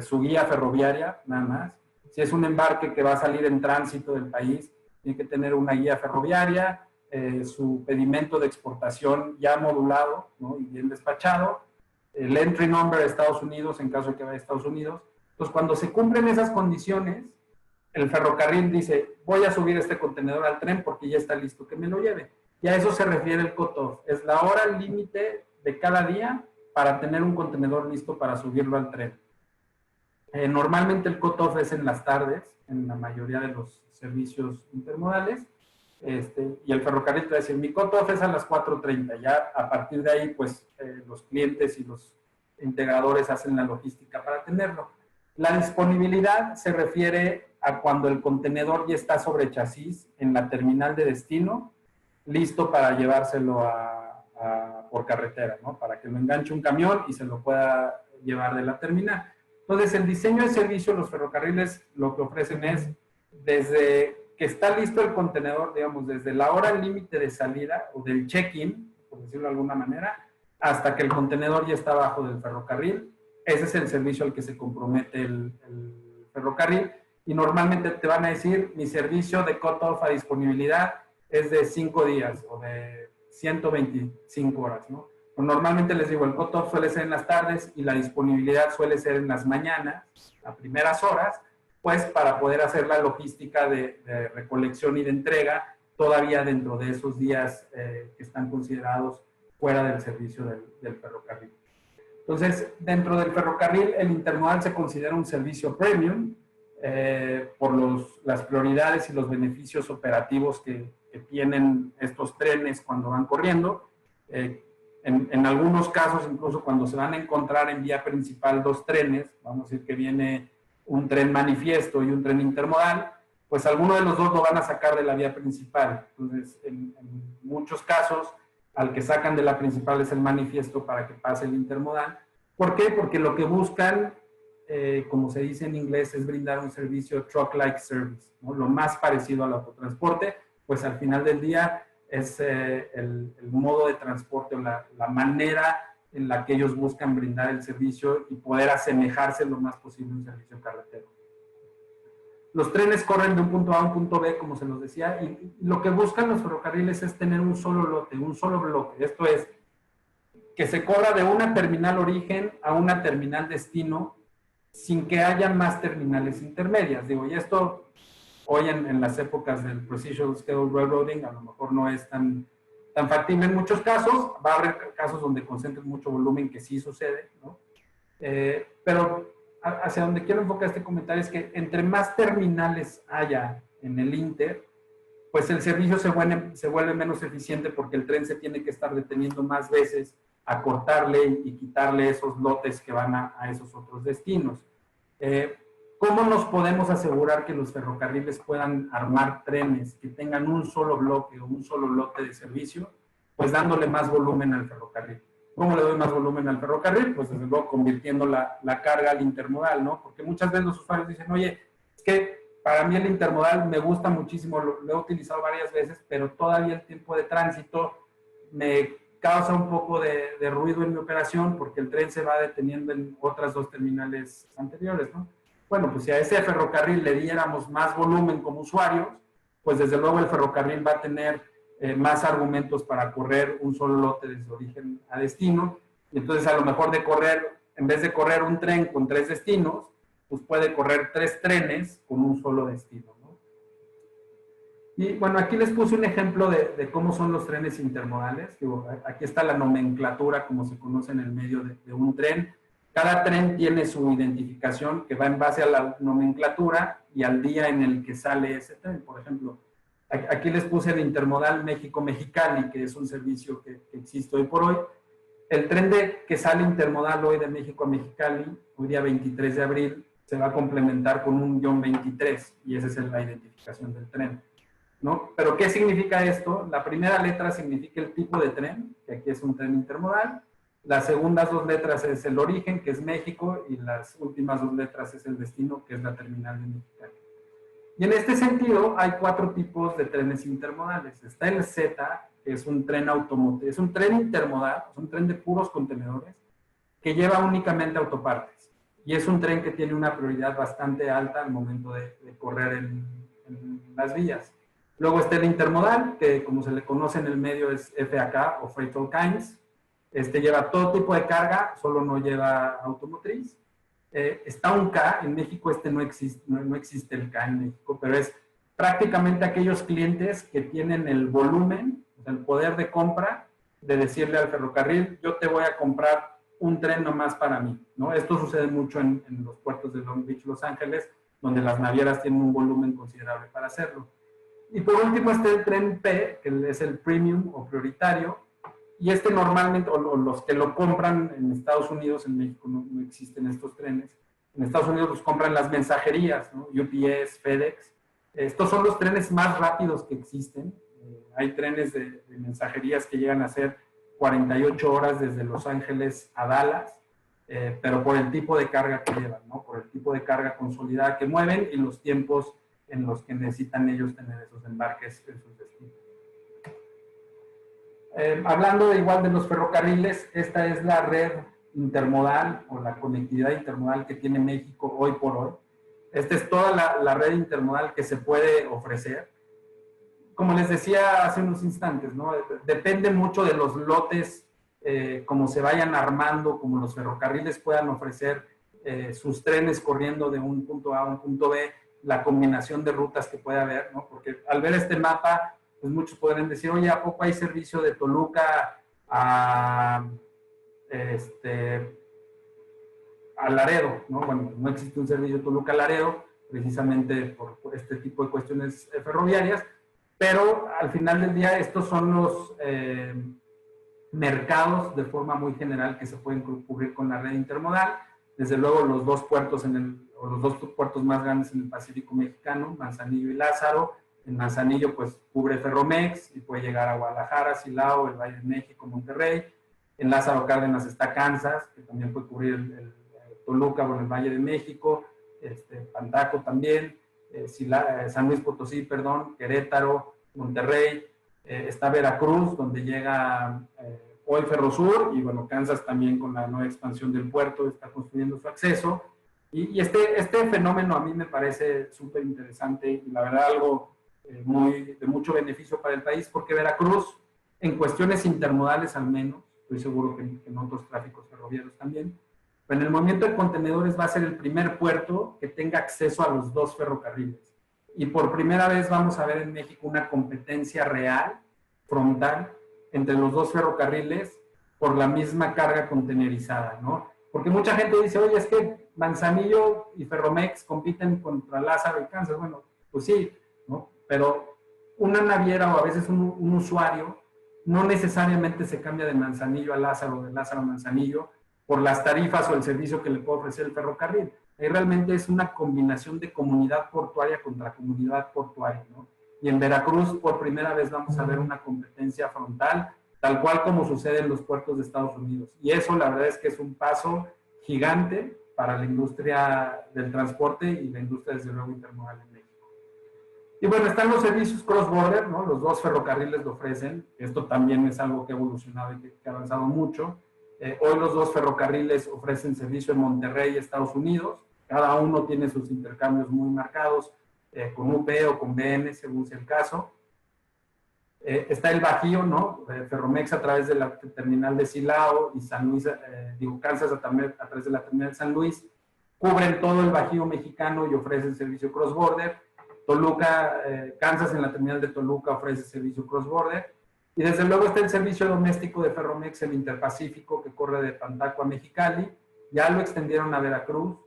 su guía ferroviaria, nada más. Si es un embarque que va a salir en tránsito del país, tiene que tener una guía ferroviaria, su pedimento de exportación ya modulado, ¿no? Y bien despachado, el entry number de Estados Unidos en caso de que vaya a Estados Unidos. Entonces, cuando se cumplen esas condiciones, el ferrocarril dice, voy a subir este contenedor al tren porque ya está listo, que me lo lleve. Y a eso se refiere el cut-off. Es la hora límite de cada día para tener un contenedor listo para subirlo al tren. Normalmente el cut-off es en las tardes, en la mayoría de los servicios intermodales. Y el ferrocarril te va a decir, mi cut-off es a las 4:30. Ya a partir de ahí, pues los clientes y los integradores hacen la logística para tenerlo. La disponibilidad se refiere a cuando el contenedor ya está sobre chasis en la terminal de destino, listo para llevárselo por carretera, ¿no? Para que lo enganche un camión y se lo pueda llevar de la terminal. Entonces, el diseño de servicio, los ferrocarriles lo que ofrecen es, desde que está listo el contenedor, digamos, desde la hora límite de salida o del check-in, por decirlo de alguna manera, hasta que el contenedor ya está abajo del ferrocarril. Ese es el servicio al que se compromete el ferrocarril. Y normalmente te van a decir, mi servicio de cut-off a disponibilidad es de 5 días o de 125 horas, ¿no? Normalmente les digo, el cut-off suele ser en las tardes y la disponibilidad suele ser en las mañanas, a primeras horas, pues para poder hacer la logística de recolección y de entrega todavía dentro de esos días que están considerados fuera del servicio del ferrocarril. Entonces, dentro del ferrocarril, el intermodal se considera un servicio premium por las prioridades y los beneficios operativos que tienen estos trenes cuando van corriendo. En algunos casos, incluso cuando se van a encontrar en vía principal dos trenes, vamos a decir que viene un tren manifiesto y un tren intermodal, pues alguno de los dos lo van a sacar de la vía principal. Entonces, en muchos casos, al que sacan de la principal es el manifiesto para que pase el intermodal. ¿Por qué? Porque lo que buscan, como se dice en inglés, es brindar un servicio truck-like service, ¿no? Lo más parecido al autotransporte, pues al final del día es el modo de transporte o la manera en la que ellos buscan brindar el servicio y poder asemejarse lo más posible a un servicio carretero. Los trenes corren de un punto A a un punto B, como se los decía, y lo que buscan los ferrocarriles es tener un solo lote, un solo bloque. Esto es, que se corra de una terminal origen a una terminal destino sin que haya más terminales intermedias. Digo, y esto hoy en las épocas del Precision Scheduled Railroading a lo mejor no es tan factible en muchos casos. Va a haber casos donde concentren mucho volumen que sí sucede, ¿no? Pero hacia donde quiero enfocar este comentario es que entre más terminales haya en el Inter, pues el servicio se vuelve menos eficiente porque el tren se tiene que estar deteniendo más veces a cortarle y quitarle esos lotes que van a esos otros destinos. ¿Cómo nos podemos asegurar que los ferrocarriles puedan armar trenes que tengan un solo bloque o un solo lote de servicio? Pues dándole más volumen al ferrocarril. ¿Cómo le doy más volumen al ferrocarril? Pues desde luego convirtiendo la carga al intermodal, ¿no? Porque muchas veces los usuarios dicen, oye, es que para mí el intermodal me gusta muchísimo, lo he utilizado varias veces, pero todavía el tiempo de tránsito me causa un poco de ruido en mi operación porque el tren se va deteniendo en otras dos terminales anteriores, ¿no? Bueno, pues si a ese ferrocarril le diéramos más volumen como usuarios, pues desde luego el ferrocarril va a tener más argumentos para correr un solo lote desde origen a destino. Y entonces a lo mejor en vez de correr un tren con 3 destinos, pues puede correr 3 trenes con un solo destino, ¿no? Y bueno, aquí les puse un ejemplo de cómo son los trenes intermodales. Digo, aquí está la nomenclatura como se conoce en el medio de un tren. Cada tren tiene su identificación que va en base a la nomenclatura y al día en el que sale ese tren. Por ejemplo, aquí les puse el intermodal México-Mexicali, que es un servicio que existe hoy por hoy. El tren que sale intermodal hoy de México a Mexicali, hoy día 23 de abril, se va a complementar con un -23 y esa es la identificación del tren, ¿no? Pero ¿qué significa esto? La primera letra significa el tipo de tren, que aquí es un tren intermodal. Las segundas 2 letras es el origen, que es México, y las últimas 2 letras es el destino, que es la terminal de Mexicali. Y en este sentido, hay 4 tipos de trenes intermodales. Está el Z, que es un tren automotriz, es un tren intermodal, es un tren de puros contenedores, que lleva únicamente autopartes. Y es un tren que tiene una prioridad bastante alta al momento de correr en las vías. Luego está el intermodal, que como se le conoce en el medio es FAK o Freight All Kinds. Lleva todo tipo de carga, solo no lleva automotriz. Está un K, en México no existe el K en México, pero es prácticamente aquellos clientes que tienen el volumen, o sea, el poder de compra, de decirle al ferrocarril, yo te voy a comprar un tren nomás para mí, ¿no? Esto sucede mucho en los puertos de Long Beach, Los Ángeles, donde las navieras tienen un volumen considerable para hacerlo. Y por último está el tren P, que es el premium o prioritario, y normalmente, o los que lo compran en Estados Unidos, en México no existen estos trenes, en Estados Unidos los compran las mensajerías, ¿no? UPS, FedEx. Estos son los trenes más rápidos que existen. Hay trenes de mensajerías que llegan a ser 48 horas desde Los Ángeles a Dallas. pero por el tipo de carga que llevan, ¿no? Por el tipo de carga consolidada que mueven y los tiempos en los que necesitan ellos tener esos embarques en sus destinos. Hablando igual de los ferrocarriles, esta es la red intermodal o la conectividad intermodal que tiene México hoy por hoy. Esta es toda la red intermodal que se puede ofrecer. Como les decía hace unos instantes, ¿no? Depende mucho de los lotes, como se vayan armando, como los ferrocarriles puedan ofrecer sus trenes corriendo de un punto A a un punto B, la combinación de rutas que puede haber, ¿no? Porque al ver este mapa, pues muchos podrían decir, oye, ¿a poco hay servicio de Toluca a Laredo? ¿No? Bueno, no existe un servicio de Toluca a Laredo, precisamente por este tipo de cuestiones ferroviarias, pero al final del día estos son los mercados de forma muy general que se pueden cubrir con la red intermodal. Desde luego los dos puertos los dos puertos más grandes en el Pacífico mexicano, Manzanillo y Lázaro. En Manzanillo pues cubre Ferromex y puede llegar a Guadalajara, Silao, el Valle de México, Monterrey. En Lázaro Cárdenas está Kansas, que también puede cubrir el Toluca o el Valle de México, Pantaco también, San Luis Potosí, perdón, Querétaro, Monterrey. Está Veracruz, donde llega hoy Ferrosur, y bueno, Kansas también con la nueva expansión del puerto está construyendo su acceso. Y este fenómeno a mí me parece súper interesante y la verdad algo de mucho beneficio para el país, porque Veracruz, en cuestiones intermodales al menos, estoy seguro que en otros tráficos ferroviarios también, pero en el movimiento de contenedores va a ser el primer puerto que tenga acceso a los dos ferrocarriles. Y por primera vez vamos a ver en México una competencia real, frontal, entre los dos ferrocarriles por la misma carga contenerizada, ¿no? Porque mucha gente dice, oye, es que Manzanillo y Ferromex compiten contra Lázaro y Kansas. Bueno, pues sí, ¿no? Pero una naviera o a veces un usuario no necesariamente se cambia de Manzanillo a Lázaro o de Lázaro a Manzanillo por las tarifas o el servicio que le puede ofrecer el ferrocarril. Ahí realmente es una combinación de comunidad portuaria contra comunidad portuaria, ¿no? Y en Veracruz por primera vez vamos a ver una competencia frontal, tal cual como sucede en los puertos de Estados Unidos. Y eso la verdad es que es un paso gigante para la industria del transporte y la industria desde luego intermodal en México. Y bueno, están los servicios cross-border, ¿no? Los dos ferrocarriles lo ofrecen. Esto también es algo que ha evolucionado y que ha avanzado mucho. Hoy los dos ferrocarriles ofrecen servicio en Monterrey, Estados Unidos. Cada uno tiene sus intercambios muy marcados, con UP o con BN, según sea el caso. Está el Bajío, ¿no? Ferromex a través de la terminal de Silao y San Luis, Kansas a través de la terminal de San Luis, cubren todo el Bajío mexicano y ofrecen servicio cross-border. Toluca, Kansas en la terminal de Toluca ofrece servicio cross-border. Y desde luego está el servicio doméstico de Ferromex, el Interpacífico, que corre de Pantaco a Mexicali. Ya lo extendieron a Veracruz.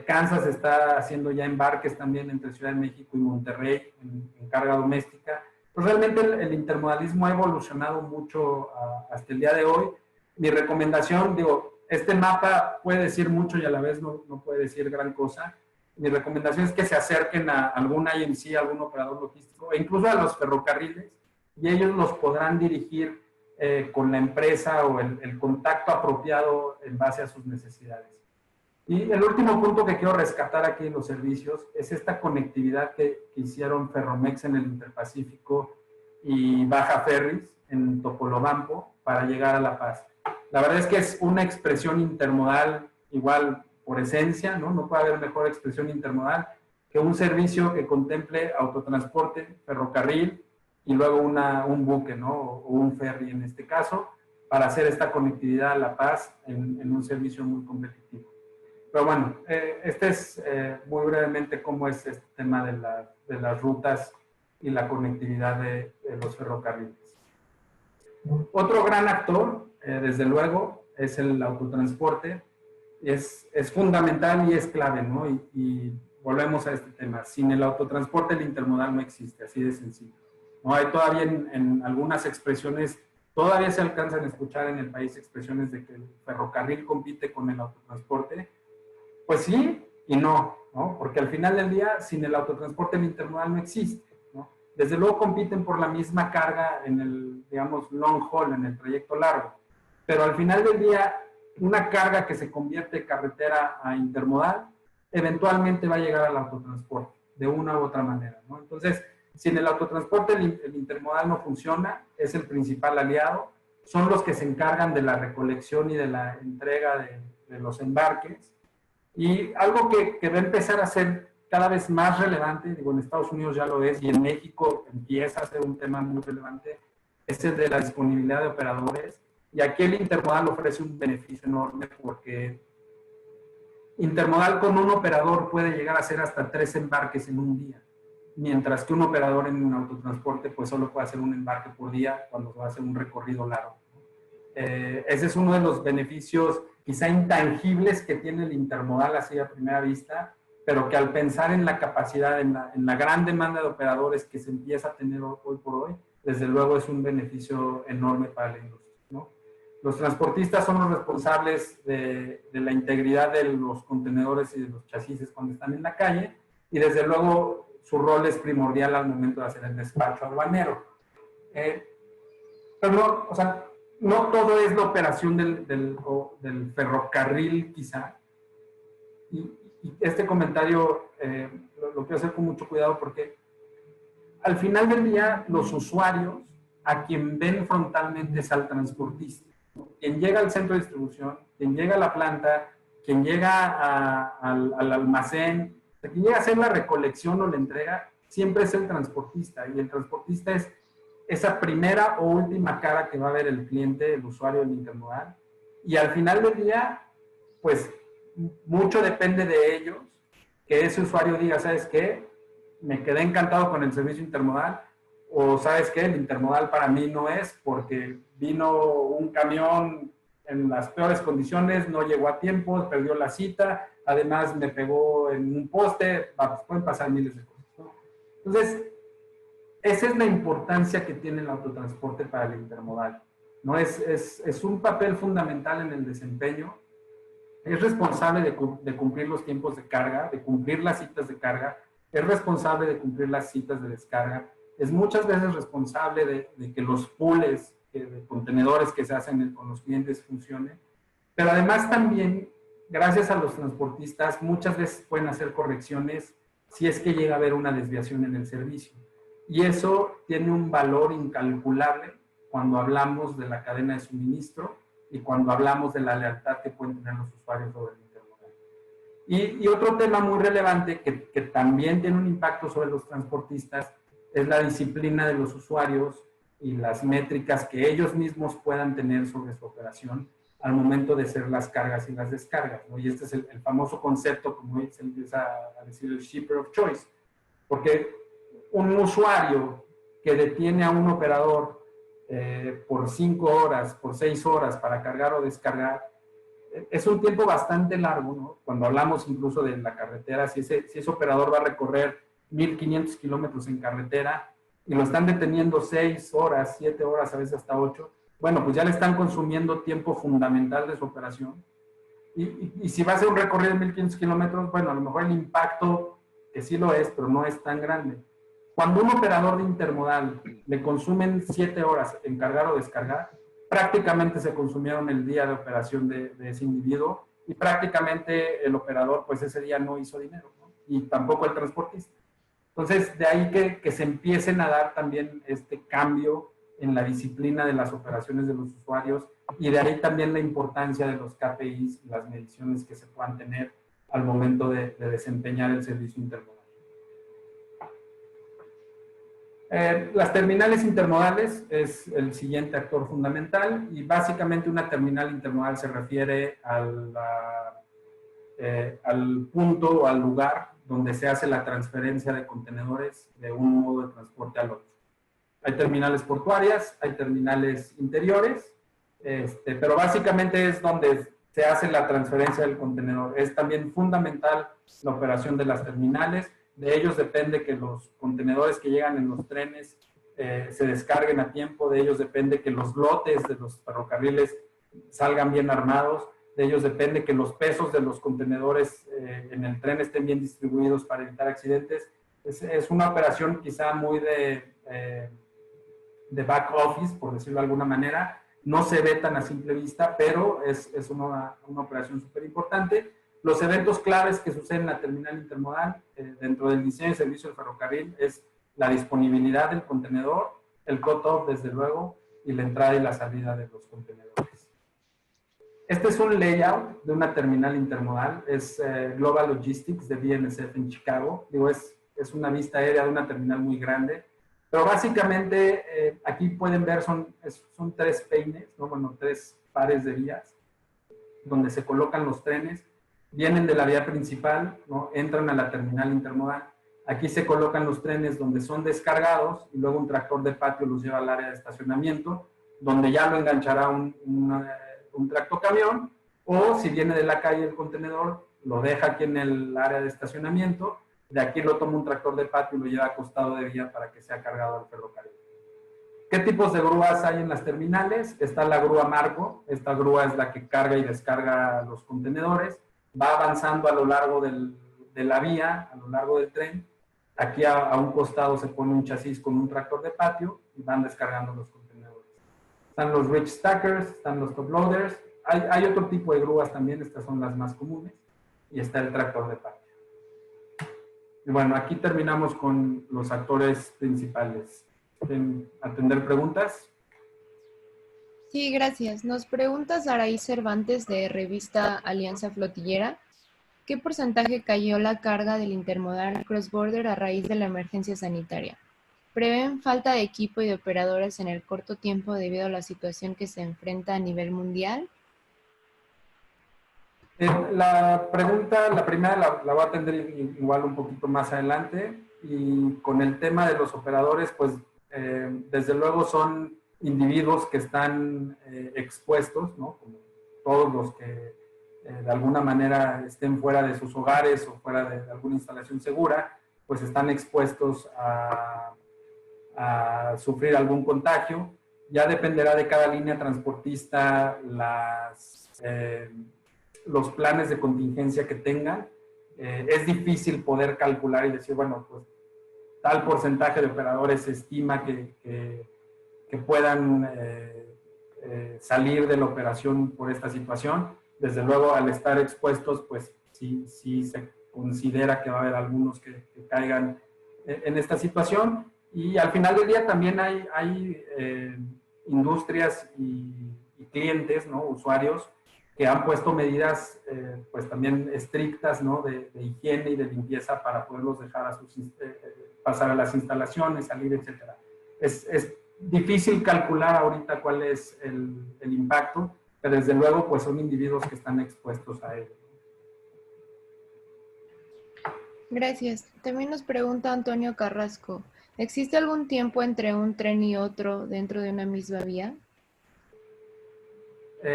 Kansas está haciendo ya embarques también entre Ciudad de México y Monterrey en carga doméstica. Pues realmente el intermodalismo ha evolucionado mucho hasta el día de hoy. Mi recomendación, digo, este mapa puede decir mucho y a la vez no puede decir gran cosa. Mi recomendación es que se acerquen a algún IMC, algún operador logístico, e incluso a los ferrocarriles, y ellos los podrán dirigir con la empresa o el contacto apropiado en base a sus necesidades. Y el último punto que quiero rescatar aquí en los servicios es esta conectividad que hicieron Ferromex en el Interpacífico y Baja Ferries en Topolobampo para llegar a La Paz. La verdad es que es una expresión intermodal igual por esencia, ¿no? No puede haber mejor expresión intermodal que un servicio que contemple autotransporte, ferrocarril y luego un buque, ¿no? O un ferry en este caso, para hacer esta conectividad a La Paz en un servicio muy competitivo. Pero bueno, este es muy brevemente cómo es este tema de las rutas y la conectividad de los ferrocarriles. Otro gran actor, desde luego, es el autotransporte. Es fundamental y es clave, ¿no? Y volvemos a este tema. Sin el autotransporte, el intermodal no existe, así de sencillo. ¿No? Hay todavía en algunas expresiones, todavía se alcanzan a escuchar en el país expresiones de que el ferrocarril compite con el autotransporte. Pues sí y no, porque al final del día, sin el autotransporte, el intermodal no existe, ¿no? Desde luego compiten por la misma carga en el, digamos, long haul, en el trayecto largo, pero al final del día, una carga que se convierte de carretera a intermodal, eventualmente va a llegar al autotransporte, de una u otra manera, ¿no? Entonces, si en el autotransporte el intermodal no funciona, es el principal aliado, son los que se encargan de la recolección y de la entrega de los embarques. Y algo que va a empezar a ser cada vez más relevante, digo, en Estados Unidos ya lo es, y en México empieza a ser un tema muy relevante, es el de la disponibilidad de operadores. Y aquí el intermodal ofrece un beneficio enorme porque intermodal con un operador puede llegar a hacer hasta 3 embarques en un día, mientras que un operador en un autotransporte pues solo puede hacer un embarque por día cuando va a hacer un recorrido largo. Ese es uno de los beneficios quizá intangibles que tiene el intermodal así a primera vista, pero que al pensar en la capacidad, en la gran demanda de operadores que se empieza a tener hoy por hoy, desde luego es un beneficio enorme para la industria, ¿no? Los transportistas son los responsables de la integridad de los contenedores y de los chasis cuando están en la calle, y desde luego su rol es primordial al momento de hacer el despacho aduanero. Pero no, o sea, no todo es la operación del ferrocarril, quizá. Y este comentario lo quiero hacer con mucho cuidado porque al final del día los usuarios a quien ven frontalmente es al transportista. Quien llega al centro de distribución, quien llega a la planta, quien llega al almacén, quien llega a hacer la recolección o la entrega, siempre es el transportista. Y el transportista es esa primera o última cara que va a ver el cliente, el usuario del intermodal. Y al final del día, pues mucho depende de ellos, que ese usuario diga, ¿sabes qué? Me quedé encantado con el servicio intermodal, o ¿sabes qué? El intermodal para mí no es porque vino un camión en las peores condiciones, no llegó a tiempo, perdió la cita, además me pegó en un poste, pues pueden pasar miles de cosas, ¿no? Entonces, esa es la importancia que tiene el autotransporte para el intermodal, ¿no? Es un papel fundamental en el desempeño. Es responsable de cumplir los tiempos de carga, de cumplir las citas de carga, es responsable de cumplir las citas de descarga, es muchas veces responsable de que los pools de contenedores que se hacen con los clientes funcionen, pero además también, gracias a los transportistas, muchas veces pueden hacer correcciones si es que llega a haber una desviación en el servicio. Y eso tiene un valor incalculable cuando hablamos de la cadena de suministro y cuando hablamos de la lealtad que pueden tener los usuarios sobre el intermodal. Y otro tema muy relevante que también tiene un impacto sobre los transportistas es la disciplina de los usuarios y las métricas que ellos mismos puedan tener sobre su operación al momento de hacer las cargas y las descargas, ¿no? Y este es el famoso concepto, como se empieza a decir, el shipper of choice, porque un usuario que detiene a un operador por 5 horas, por 6 horas para cargar o descargar, es un tiempo bastante largo, ¿no? Cuando hablamos incluso de la carretera, si ese operador va a recorrer 1,500 kilómetros en carretera y lo están deteniendo 6 horas, 7 horas, a veces hasta 8, bueno, pues ya le están consumiendo tiempo fundamental de su operación. Y si va a ser un recorrido de 1,500 kilómetros, bueno, a lo mejor el impacto, que sí lo es, pero no es tan grande. Cuando un operador de intermodal le consumen 7 horas en cargar o descargar, prácticamente se consumieron el día de operación de ese individuo y prácticamente el operador pues ese día no hizo dinero, ¿no? Y tampoco el transportista. Entonces, de ahí que se empiecen a dar también este cambio en la disciplina de las operaciones de los usuarios y de ahí también la importancia de los KPIs y las mediciones que se puedan tener al momento de desempeñar el servicio intermodal. Las terminales intermodales es el siguiente actor fundamental y básicamente una terminal intermodal se refiere al punto o al lugar donde se hace la transferencia de contenedores de un modo de transporte al otro. Hay terminales portuarias, hay terminales interiores, pero básicamente es donde se hace la transferencia del contenedor. Es también fundamental la operación de las terminales. De ellos depende que los contenedores que llegan en los trenes se descarguen a tiempo, de ellos depende que los lotes de los ferrocarriles salgan bien armados, de ellos depende que los pesos de los contenedores en el tren estén bien distribuidos para evitar accidentes. Es una operación quizá muy de back office, por decirlo de alguna manera, No se ve tan a simple vista, pero es una operación súper importante. Los eventos claves que suceden en la terminal intermodal dentro del diseño de servicio del ferrocarril es la disponibilidad del contenedor, el cut-off, desde luego, y la entrada y la salida de los contenedores. Este es un layout de una terminal intermodal, es Global Logistics de BNSF en Chicago. Digo, es una vista aérea de una terminal muy grande, pero básicamente aquí pueden ver son 3 peines, ¿no? Bueno, 3 pares de vías donde se colocan los trenes, vienen de la vía principal, ¿no? Entran a la terminal intermodal. Aquí se colocan los trenes donde son descargados y luego un tractor de patio los lleva al área de estacionamiento, donde ya lo enganchará un tractocamión, o si viene de la calle el contenedor, lo deja aquí en el área de estacionamiento, de aquí lo toma un tractor de patio y lo lleva a costado de vía para que sea cargado al ferrocarril. ¿Qué tipos de grúas hay en las terminales? Está la grúa marco, esta grúa es la que carga y descarga los contenedores, va avanzando a lo largo de la vía, a lo largo del tren. Aquí a un costado se pone un chasis con un tractor de patio y van descargando los contenedores. Están los reach stackers, están los top loaders, hay otro tipo de grúas también, estas son las más comunes, y está el tractor de patio. Y bueno, aquí terminamos con los actores principales. ¿Quieren atender preguntas? Sí, gracias. Nos pregunta Saraí Cervantes de revista Alianza Flotillera, ¿qué porcentaje cayó la carga del intermodal cross-border a raíz de la emergencia sanitaria? ¿Prevén falta de equipo y de operadores en el corto tiempo debido a la situación que se enfrenta a nivel mundial? La pregunta, la primera la voy a atender igual un poquito más adelante, y con el tema de los operadores, pues desde luego son individuos que están expuestos, ¿no? Como todos los que de alguna manera estén fuera de sus hogares o fuera de alguna instalación segura, pues están expuestos a sufrir algún contagio. Ya dependerá de cada línea transportista los planes de contingencia que tengan. Es difícil poder calcular y decir, bueno, pues tal porcentaje de operadores se estima que puedan salir de la operación por esta situación. Desde luego, al estar expuestos, pues sí se considera que va a haber algunos que caigan en esta situación. Y al final del día también hay industrias y clientes, ¿no? Usuarios que han puesto medidas pues también estrictas, ¿no? de higiene y de limpieza para poderlos dejar pasar a las instalaciones, salir, etc. Es difícil calcular ahorita cuál es el impacto, pero desde luego pues son individuos que están expuestos a ello. Gracias. También nos pregunta Antonio Carrasco, ¿existe algún tiempo entre un tren y otro dentro de una misma vía?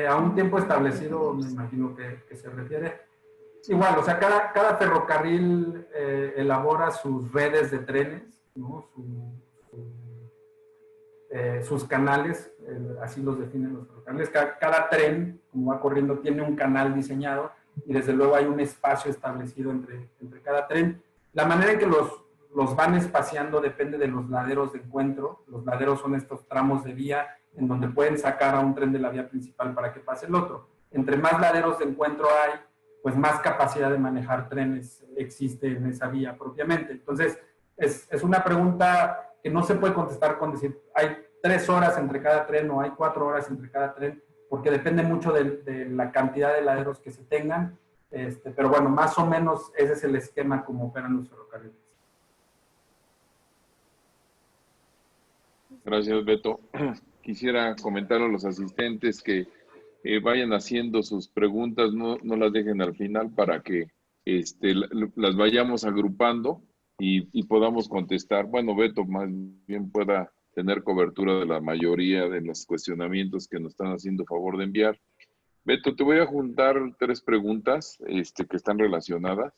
A un tiempo establecido, me imagino que se refiere. Igual, o sea, cada ferrocarril elabora sus redes de trenes, ¿no? Sus canales, así los definen los ferrocarriles. Cada tren, como va corriendo, tiene un canal diseñado y desde luego hay un espacio establecido entre cada tren. La manera en que los van espaciando depende de los laderos de encuentro. Los laderos son estos tramos de vía en donde pueden sacar a un tren de la vía principal para que pase el otro. Entre más laderos de encuentro hay, pues más capacidad de manejar trenes existe en esa vía propiamente. Entonces, es una pregunta que no se puede contestar con decir, hay 3 horas entre cada tren o hay 4 horas entre cada tren, porque depende mucho de la cantidad de laderos que se tengan. Pero bueno, más o menos ese es el esquema como operan los ferrocarriles. Gracias, Beto. Quisiera comentar a los asistentes que vayan haciendo sus preguntas, no las dejen al final para que las vayamos agrupando y podamos contestar. Bueno, Beto más bien pueda tener cobertura de la mayoría de los cuestionamientos que nos están haciendo favor de enviar. Beto, te voy a juntar 3 preguntas que están relacionadas.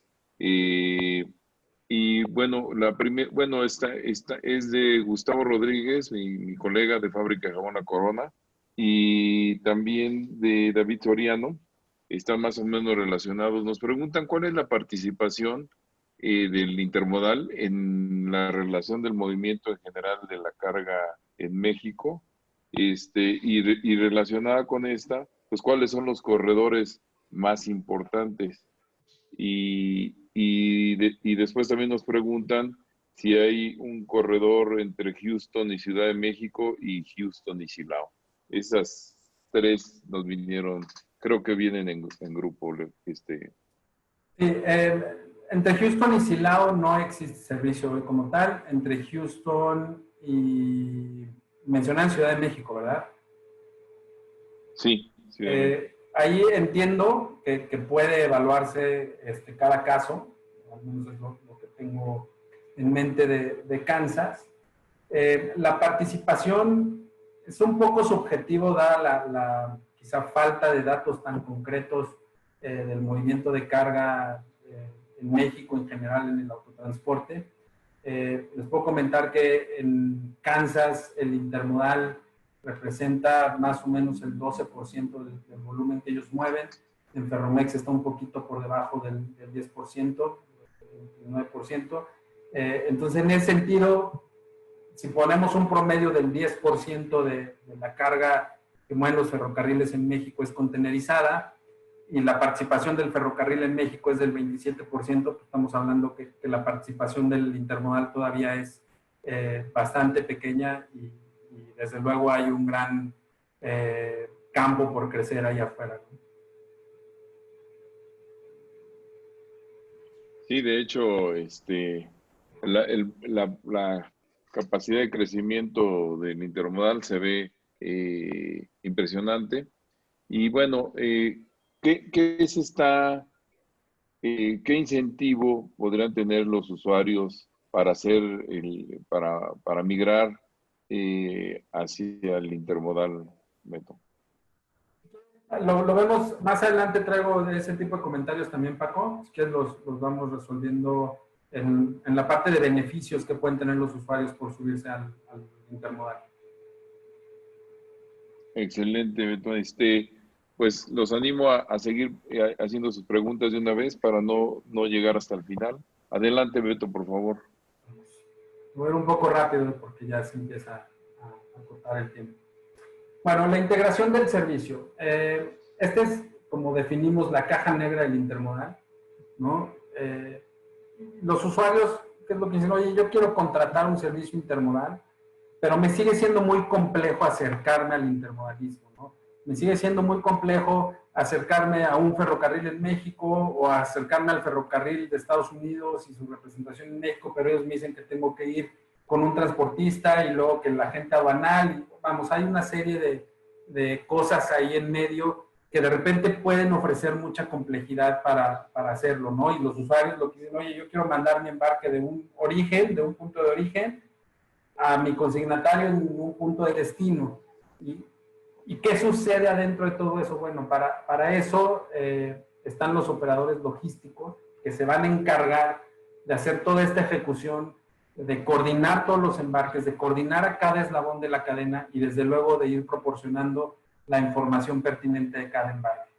Y bueno, la primera, bueno, esta es de Gustavo Rodríguez, mi colega de Fábrica de Jabón La Corona, y también de David Soriano, están más o menos relacionados. Nos preguntan cuál es la participación del intermodal en la relación del movimiento en general de la carga en México, Y relacionada con esta, pues cuáles son los corredores más importantes. Y después también nos preguntan si hay un corredor entre Houston y Ciudad de México y Houston y Silao. Esas tres nos vinieron, creo que vienen en grupo. Sí, entre Houston y Silao no existe servicio hoy como tal. Entre Houston y... mencionan Ciudad de México, ¿verdad? Sí, Ciudad de México. Ahí entiendo que puede evaluarse cada caso, al menos es lo que tengo en mente de Kansas. La participación es un poco subjetivo, dada la quizá falta de datos tan concretos del movimiento de carga en México en general en el autotransporte. Les puedo comentar que en Kansas el intermodal representa más o menos el 12% del volumen que ellos mueven. En Ferromex está un poquito por debajo del 10%, el 9%. Entonces, en ese sentido, si ponemos un promedio del 10% de la carga que mueven los ferrocarriles en México es contenerizada y la participación del ferrocarril en México es del 27%, pues estamos hablando que la participación del intermodal todavía es bastante pequeña y desde luego hay un gran campo por crecer ahí afuera, ¿no? Sí, de hecho, la capacidad de crecimiento del intermodal se ve impresionante. Y bueno, ¿qué incentivo podrían tener los usuarios para para migrar hacia el intermodal, Beto? Lo vemos más adelante, traigo de ese tipo de comentarios también, Paco. Es que los vamos resolviendo en la parte de beneficios que pueden tener los usuarios por subirse al intermodal. Excelente, Beto. Pues los animo a seguir haciendo sus preguntas de una vez para no llegar hasta el final. Adelante, Beto, por favor. Voy a ir un poco rápido porque ya se empieza a cortar el tiempo. Bueno, la integración del servicio. Este es, como definimos, la caja negra del intermodal, ¿no? Los usuarios, ¿qué es lo que dicen? Oye, yo quiero contratar un servicio intermodal, pero me sigue siendo muy complejo acercarme al intermodalismo, ¿no? Me sigue siendo muy complejo acercarme a un ferrocarril en México o acercarme al ferrocarril de Estados Unidos y su representación en México, pero ellos me dicen que tengo que ir con un transportista y luego que la gente aduanal. Y, vamos, hay una serie de cosas ahí en medio que de repente pueden ofrecer mucha complejidad para hacerlo, ¿no? Y los usuarios lo que dicen, oye, yo quiero mandar mi embarque de un origen, de un punto de origen, a mi consignatario en un punto de destino. ¿Y qué sucede adentro de todo eso? Bueno, para eso están los operadores logísticos que se van a encargar de hacer toda esta ejecución, de coordinar todos los embarques, de coordinar a cada eslabón de la cadena y desde luego de ir proporcionando la información pertinente de cada embarque.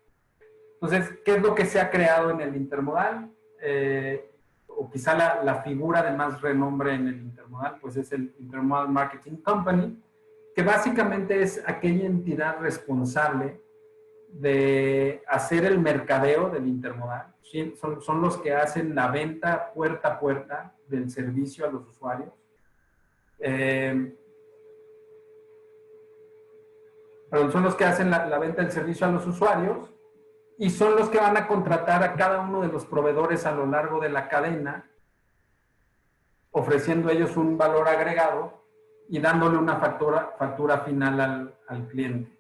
Entonces, ¿qué es lo que se ha creado en el intermodal? O quizá la figura de más renombre en el intermodal, pues es el Intermodal Marketing Company, que básicamente es aquella entidad responsable de hacer el mercadeo del intermodal. ¿Sí? Son los que hacen la venta puerta a puerta del servicio a los usuarios. Perdón, son los que hacen la venta del servicio a los usuarios y son los que van a contratar a cada uno de los proveedores a lo largo de la cadena, ofreciendo ellos un valor agregado y dándole una factura final al cliente.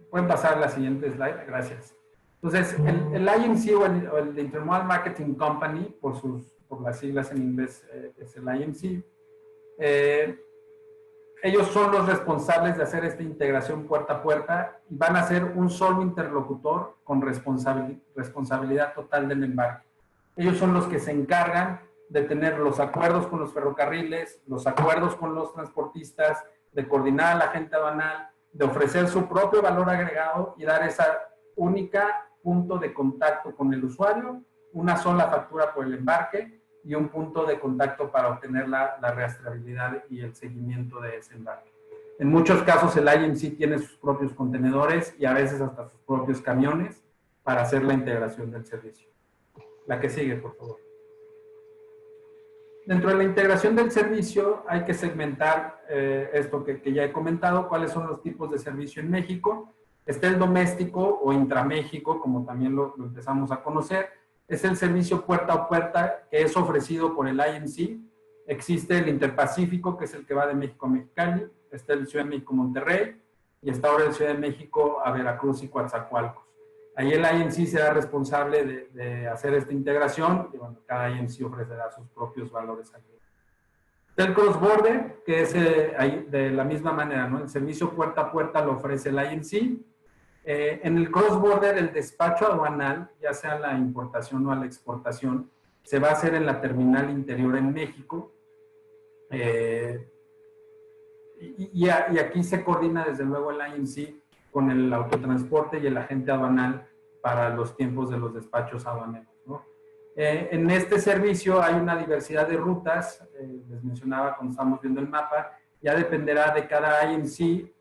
Pueden pasar la siguiente slide, gracias. Entonces, el IMC o el Intermodal Marketing Company, por las siglas en inglés es el IMC, ellos son los responsables de hacer esta integración puerta a puerta y van a ser un solo interlocutor con responsabilidad total del embarque. Ellos son los que se encargan de tener los acuerdos con los ferrocarriles, los acuerdos con los transportistas, de coordinar a la gente aduanal, de ofrecer su propio valor agregado y dar esa única punto de contacto con el usuario, una sola factura por el embarque y un punto de contacto para obtener la rastreabilidad y el seguimiento de ese embarque. En muchos casos el IMC tiene sus propios contenedores y a veces hasta sus propios camiones para hacer la integración del servicio. La que sigue, por favor. Dentro de la integración del servicio hay que segmentar esto que ya he comentado, cuáles son los tipos de servicio en México. Está el doméstico o intraméxico, como también lo empezamos a conocer. Es el servicio puerta a puerta que es ofrecido por el IMC. Existe el Interpacífico, que es el que va de México a Mexicali. Está el Ciudad de México Monterrey. Y está ahora el Ciudad de México a Veracruz y Coatzacoalcos. Ahí el IMC será responsable de hacer esta integración. Y bueno, cada IMC ofrecerá sus propios valores aquí. Está el cross-border, que es de la misma manera, ¿no? El servicio puerta a puerta lo ofrece el IMC. En el cross-border, el despacho aduanal, ya sea la importación o la exportación, se va a hacer en la terminal interior en México. Y aquí se coordina desde luego el IMC con el autotransporte y el agente aduanal para los tiempos de los despachos aduaneros, ¿no? En este servicio hay una diversidad de rutas, les mencionaba cuando estábamos viendo el mapa, ya dependerá de cada IMC,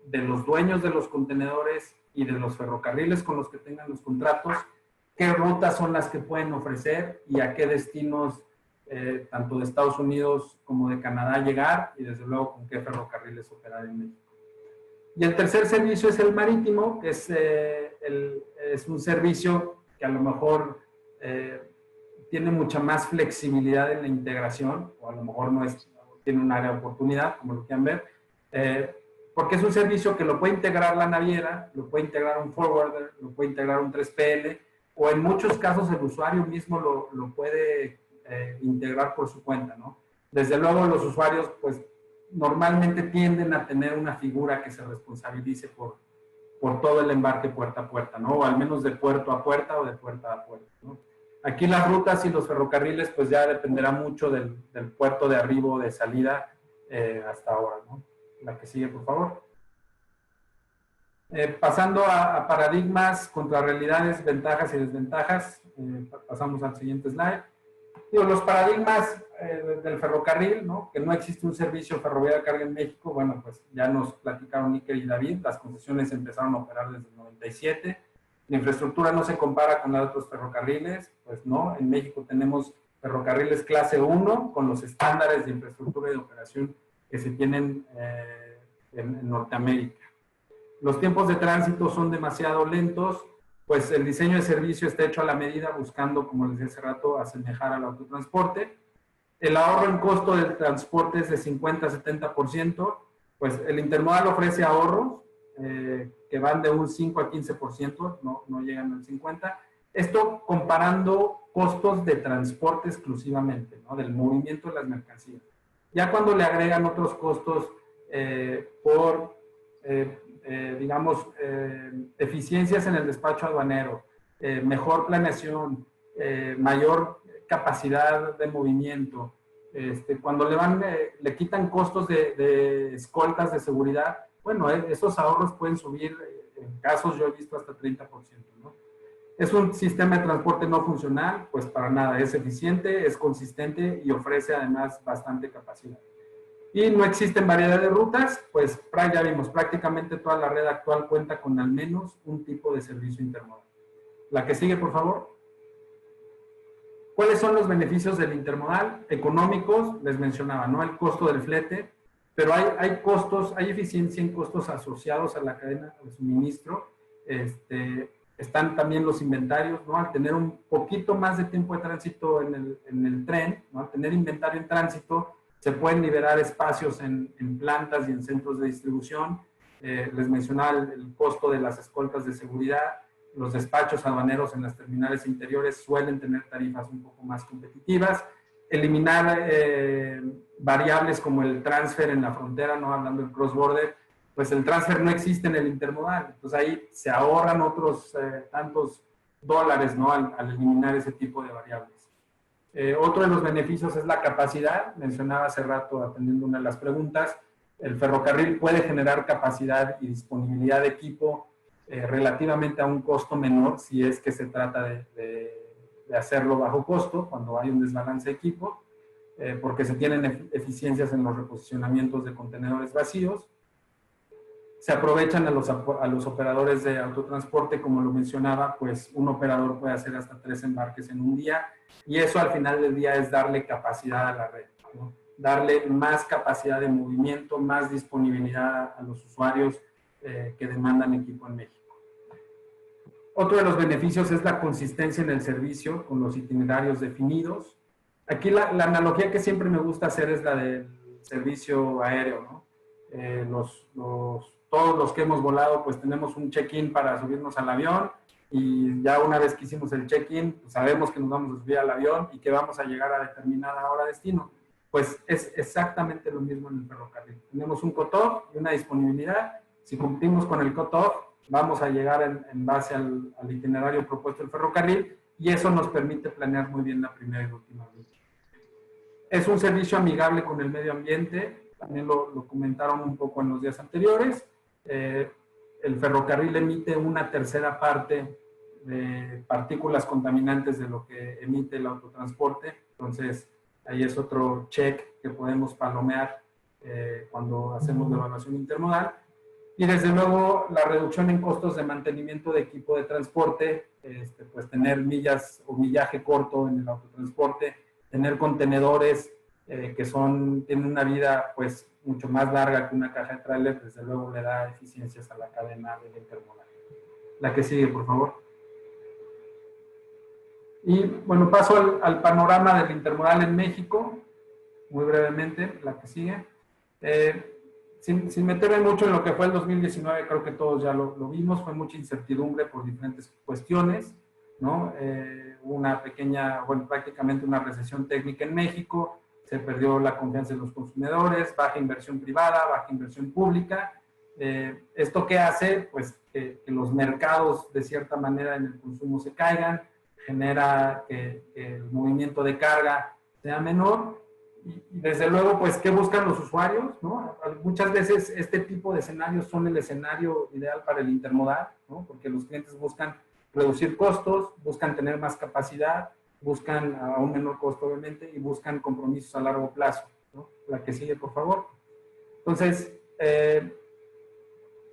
de los dueños de los contenedores y de los ferrocarriles con los que tengan los contratos, qué rutas son las que pueden ofrecer y a qué destinos, tanto de Estados Unidos como de Canadá, llegar, y desde luego con qué ferrocarriles operar en México. Y el tercer servicio es el marítimo, que es un servicio que a lo mejor tiene mucha más flexibilidad en la integración, o a lo mejor tiene un área de oportunidad, como lo quieran ver, porque es un servicio que lo puede integrar la naviera, lo puede integrar un forwarder, lo puede integrar un 3PL, o en muchos casos el usuario mismo lo puede integrar por su cuenta, ¿no? Desde luego los usuarios, pues, normalmente tienden a tener una figura que se responsabilice por todo el embarque puerta a puerta, ¿no? O al menos de puerto a puerta o de puerta a puerta, ¿no? Aquí las rutas y los ferrocarriles, pues ya dependerá mucho del puerto de arribo o de salida hasta ahora, ¿no? La que sigue, por favor. Pasando a paradigmas, contrarrealidades, ventajas y desventajas. Pasamos al siguiente slide. Los paradigmas del ferrocarril, ¿no? Que no existe un servicio ferroviario de carga en México. Bueno, pues ya nos platicaron Iker y David. Las concesiones empezaron a operar desde el 97. La infraestructura no se compara con la de otros ferrocarriles. Pues no, en México tenemos ferrocarriles clase 1 con los estándares de infraestructura y de operación que se tienen en Norteamérica. Los tiempos de tránsito son demasiado lentos, pues el diseño de servicio está hecho a la medida, buscando, como les decía hace rato, asemejar al autotransporte. El ahorro en costo del transporte es de 50 a 70%, pues el intermodal ofrece ahorros que van de un 5 a 15%, no llegan al 50%. Esto comparando costos de transporte exclusivamente, ¿no? Del movimiento de las mercancías. Ya cuando le agregan otros costos digamos, eficiencias en el despacho aduanero, mejor planeación, mayor capacidad de movimiento, cuando le quitan costos de escoltas de seguridad, bueno, esos ahorros pueden subir, en casos yo he visto hasta 30%, ¿no? Es un sistema de transporte no funcional, pues para nada, es eficiente, es consistente y ofrece además bastante capacidad. Y no existen variedad de rutas, pues ya vimos, prácticamente toda la red actual cuenta con al menos un tipo de servicio intermodal. La que sigue, por favor. ¿Cuáles son los beneficios del intermodal? Económicos, les mencionaba, ¿no? El costo del flete, pero hay costos, hay eficiencia en costos asociados a la cadena de suministro. Están también los inventarios, ¿no? Al tener un poquito más de tiempo de tránsito en el tren, ¿no? Al tener inventario en tránsito, se pueden liberar espacios en plantas y en centros de distribución. Les mencionaba el costo de las escoltas de seguridad. Los despachos aduaneros en las terminales interiores suelen tener tarifas un poco más competitivas. Eliminar variables como el transfer en la frontera, ¿no? Hablando del cross-border, pues el transfer no existe en el intermodal. Entonces ahí se ahorran otros tantos dólares, ¿no? Al eliminar ese tipo de variables. Otro de los beneficios es la capacidad. Mencionaba hace rato, atendiendo una de las preguntas, el ferrocarril puede generar capacidad y disponibilidad de equipo relativamente a un costo menor si es que se trata de de hacerlo bajo costo cuando hay un desbalance de equipo, porque se tienen eficiencias en los reposicionamientos de contenedores vacíos. Se aprovechan a los operadores de autotransporte, como lo mencionaba, pues un operador puede hacer hasta 3 embarques en un día, y eso al final del día es darle capacidad a la red, ¿no? Darle más capacidad de movimiento, más disponibilidad a los usuarios que demandan equipo en México. Otro de los beneficios es la consistencia en el servicio con los itinerarios definidos. Aquí la analogía que siempre me gusta hacer es la del servicio aéreo, ¿no? Todos los que hemos volado, pues tenemos un check-in para subirnos al avión, y ya una vez que hicimos el check-in, pues sabemos que nos vamos a subir al avión y que vamos a llegar a determinada hora de destino. Pues es exactamente lo mismo en el ferrocarril. Tenemos un cut-off y una disponibilidad. Si cumplimos con el cut-off, vamos a llegar en base al itinerario propuesto del ferrocarril, y eso nos permite planear muy bien la primera y última ruta. Es un servicio amigable con el medio ambiente, también lo comentaron un poco en los días anteriores. El ferrocarril emite una tercera parte de partículas contaminantes de lo que emite el autotransporte, entonces ahí es otro check que podemos palomear cuando hacemos la evaluación intermodal. Y desde luego la reducción en costos de mantenimiento de equipo de transporte, pues tener millas o millaje corto en el autotransporte, tener contenedores que tienen una vida pues mucho más larga que una caja de tráiler, desde luego le da eficiencias a la cadena del intermodal. La que sigue, por favor. Y bueno, paso al panorama del intermodal en México, muy brevemente, la que sigue. Sin meterme mucho en lo que fue el 2019, creo que todos ya lo vimos, fue mucha incertidumbre por diferentes cuestiones, ¿no? Una pequeña, bueno, prácticamente una recesión técnica en México, se perdió la confianza en los consumidores, baja inversión privada, baja inversión pública. ¿Esto qué hace? Pues que los mercados de cierta manera en el consumo se caigan, genera que el movimiento de carga sea menor, y desde luego, pues, ¿qué buscan los usuarios? ¿No? Muchas veces este tipo de escenarios son el escenario ideal para el intermodal, ¿no? Porque los clientes buscan reducir costos, buscan tener más capacidad, buscan a un menor costo, obviamente, y buscan compromisos a largo plazo, ¿no? La que sigue, por favor. Entonces,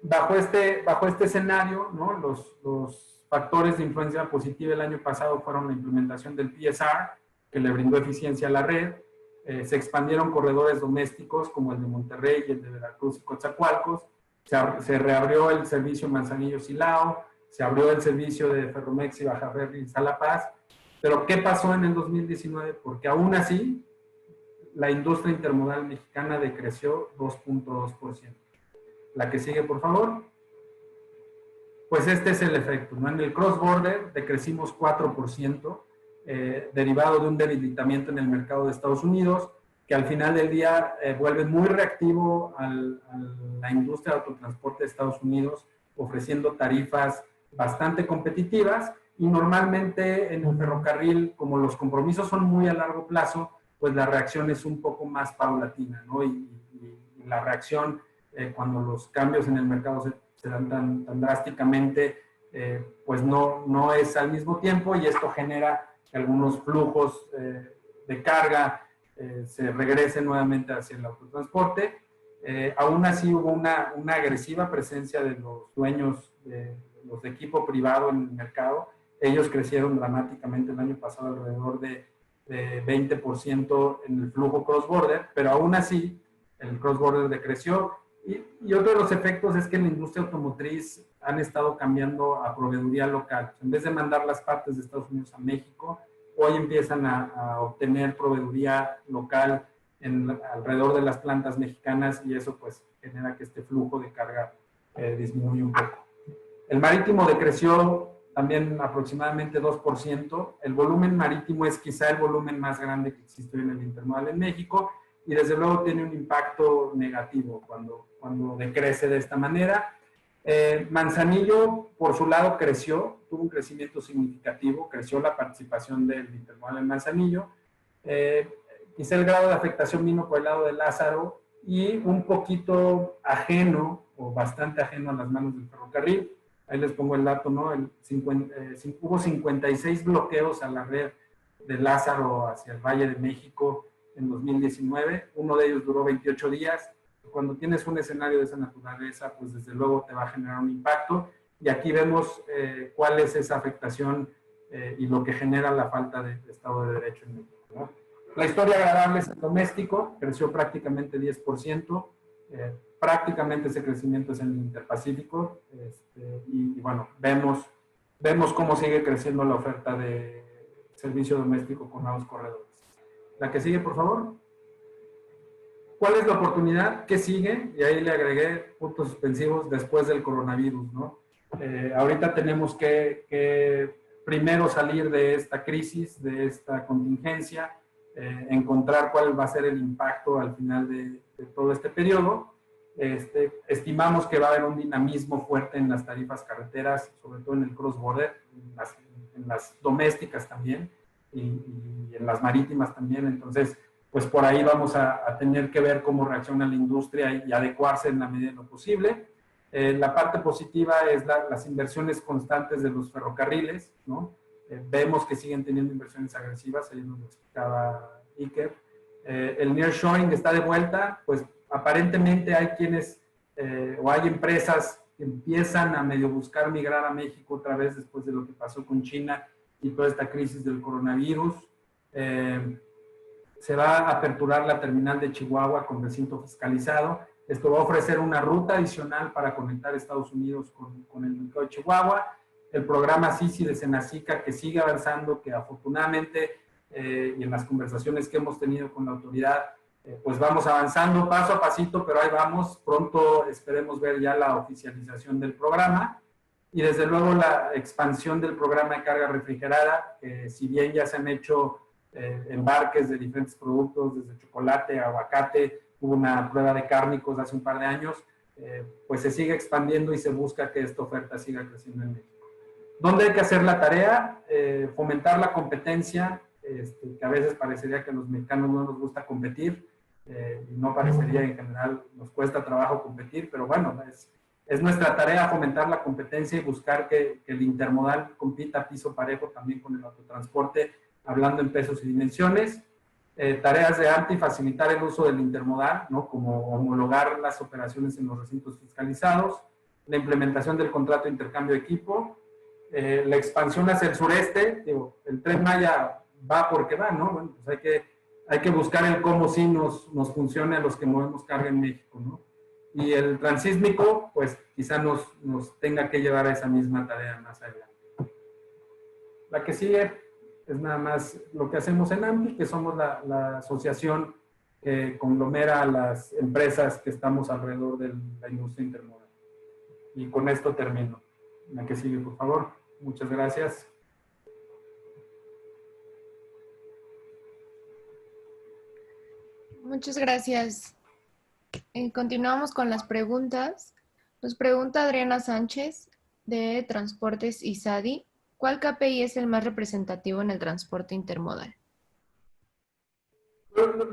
bajo este escenario, ¿no? Los factores de influencia positiva el año pasado fueron la implementación del PSR, que le brindó eficiencia a la red. Se expandieron corredores domésticos como el de Monterrey y el de Veracruz y Coatzacoalcos. Se reabrió el servicio Manzanillo-Silao, se abrió el servicio de Ferromex y Baja Ferry La Paz. Pero ¿qué pasó en el 2019? Porque aún así, la industria intermodal mexicana decreció 2.2%. La que sigue, por favor. Pues este es el efecto, ¿no? En el cross-border decrecimos 4%, derivado de un debilitamiento en el mercado de Estados Unidos, que al final del día vuelve muy reactivo a la industria de autotransporte de Estados Unidos, ofreciendo tarifas bastante competitivas, y normalmente en el ferrocarril, como los compromisos son muy a largo plazo, pues la reacción es un poco más paulatina, ¿no? Y la reacción cuando los cambios en el mercado se dan tan drásticamente, pues no es al mismo tiempo, y esto genera que algunos flujos de carga se regresen nuevamente hacia el autotransporte. Aún así hubo una agresiva presencia de los dueños de los de equipo privado en el mercado. Ellos crecieron dramáticamente el año pasado, alrededor de 20% en el flujo cross-border, pero aún así el cross-border decreció. Y otro de los efectos es que en la industria automotriz han estado cambiando a proveeduría local. En vez de mandar las partes de Estados Unidos a México, hoy empiezan a obtener proveeduría local alrededor de las plantas mexicanas, y eso pues genera que este flujo de carga disminuya un poco. El marítimo decreció también aproximadamente 2%. El volumen marítimo es quizá el volumen más grande que existe en el intermodal en México, y desde luego tiene un impacto negativo cuando decrece de esta manera. Manzanillo, por su lado, tuvo un crecimiento significativo, creció la participación del intermodal en Manzanillo. Quizá el grado de afectación vino por el lado de Lázaro, y un poquito ajeno, o bastante ajeno a las manos del ferrocarril, ahí les pongo el dato, ¿no? Hubo 56 bloqueos a la red de Lázaro hacia el Valle de México en 2019. Uno de ellos duró 28 días. Cuando tienes un escenario de esa naturaleza, pues desde luego te va a generar un impacto. Y aquí vemos cuál es esa afectación y lo que genera la falta de Estado de Derecho en México, ¿no? La historia agradable es el doméstico, creció prácticamente 10%. Prácticamente ese crecimiento es en el Interpacífico. Y bueno, vemos cómo sigue creciendo la oferta de servicio doméstico con nuevos corredores. La que sigue, por favor. ¿Cuál es la oportunidad? ¿Qué sigue? Y ahí le agregué puntos suspensivos después del coronavirus, ¿no? Ahorita tenemos que primero salir de esta crisis, de esta contingencia, encontrar cuál va a ser el impacto al final de todo este periodo. Estimamos que va a haber un dinamismo fuerte en las tarifas carreteras, sobre todo en el cross-border, en las domésticas también y en las marítimas también. Entonces, pues por ahí vamos a tener que ver cómo reacciona la industria y adecuarse en la medida de lo posible. La parte positiva es las inversiones constantes de los ferrocarriles, ¿no? Vemos que siguen teniendo inversiones agresivas, ahí nos lo explicaba Iker. El nearshoring está de vuelta, pues aparentemente hay quienes o hay empresas que empiezan a medio buscar migrar a México otra vez después de lo que pasó con China y toda esta crisis del coronavirus. Se va a aperturar la terminal de Chihuahua con recinto fiscalizado. Esto va a ofrecer una ruta adicional para conectar Estados Unidos con el mercado de Chihuahua. El programa SISI de Senacica, que sigue avanzando, que afortunadamente, y en las conversaciones que hemos tenido con la autoridad, pues vamos avanzando paso a pasito, pero ahí vamos. Pronto esperemos ver ya la oficialización del programa. Y desde luego la expansión del programa de carga refrigerada, que si bien ya se han hecho embarques de diferentes productos, desde chocolate, aguacate, hubo una prueba de cárnicos hace un par de años, pues se sigue expandiendo y se busca que esta oferta siga creciendo en México. ¿Dónde hay que hacer la tarea? Fomentar la competencia, que a veces parecería que a los mexicanos no nos gusta competir, y no parecería, en general nos cuesta trabajo competir, pero bueno, es nuestra tarea fomentar la competencia y buscar que el intermodal compita a piso parejo también con el autotransporte, hablando en pesos y dimensiones. Tareas de AMTI, facilitar el uso del intermodal, ¿no? Como homologar las operaciones en los recintos fiscalizados, la implementación del contrato de intercambio de equipo, la expansión hacia el sureste. Digo, el Tren Maya va porque va, ¿no? Bueno, pues hay que buscar el cómo sí nos funcione a los que movemos carga en México, ¿no? Y el transísmico, pues quizá nos tenga que llevar a esa misma tarea más adelante. La que sigue es nada más lo que hacemos en AMPI, que somos la asociación que conglomera a las empresas que estamos alrededor de la industria intermodal. Y con esto termino. La que sigue, por favor. Muchas gracias. Muchas gracias. Continuamos con las preguntas. Nos pregunta Adriana Sánchez de Transportes ISADI. ¿Cuál KPI es el más representativo en el transporte intermodal?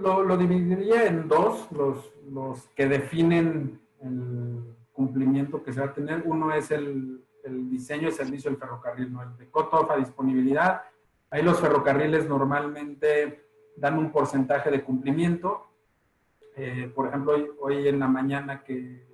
Lo dividiría en dos, los que definen el cumplimiento que se va a tener. Uno es el diseño de servicio del ferrocarril, ¿no? El de cut-off a disponibilidad. Ahí los ferrocarriles normalmente dan un porcentaje de cumplimiento. Por ejemplo, hoy en la mañana que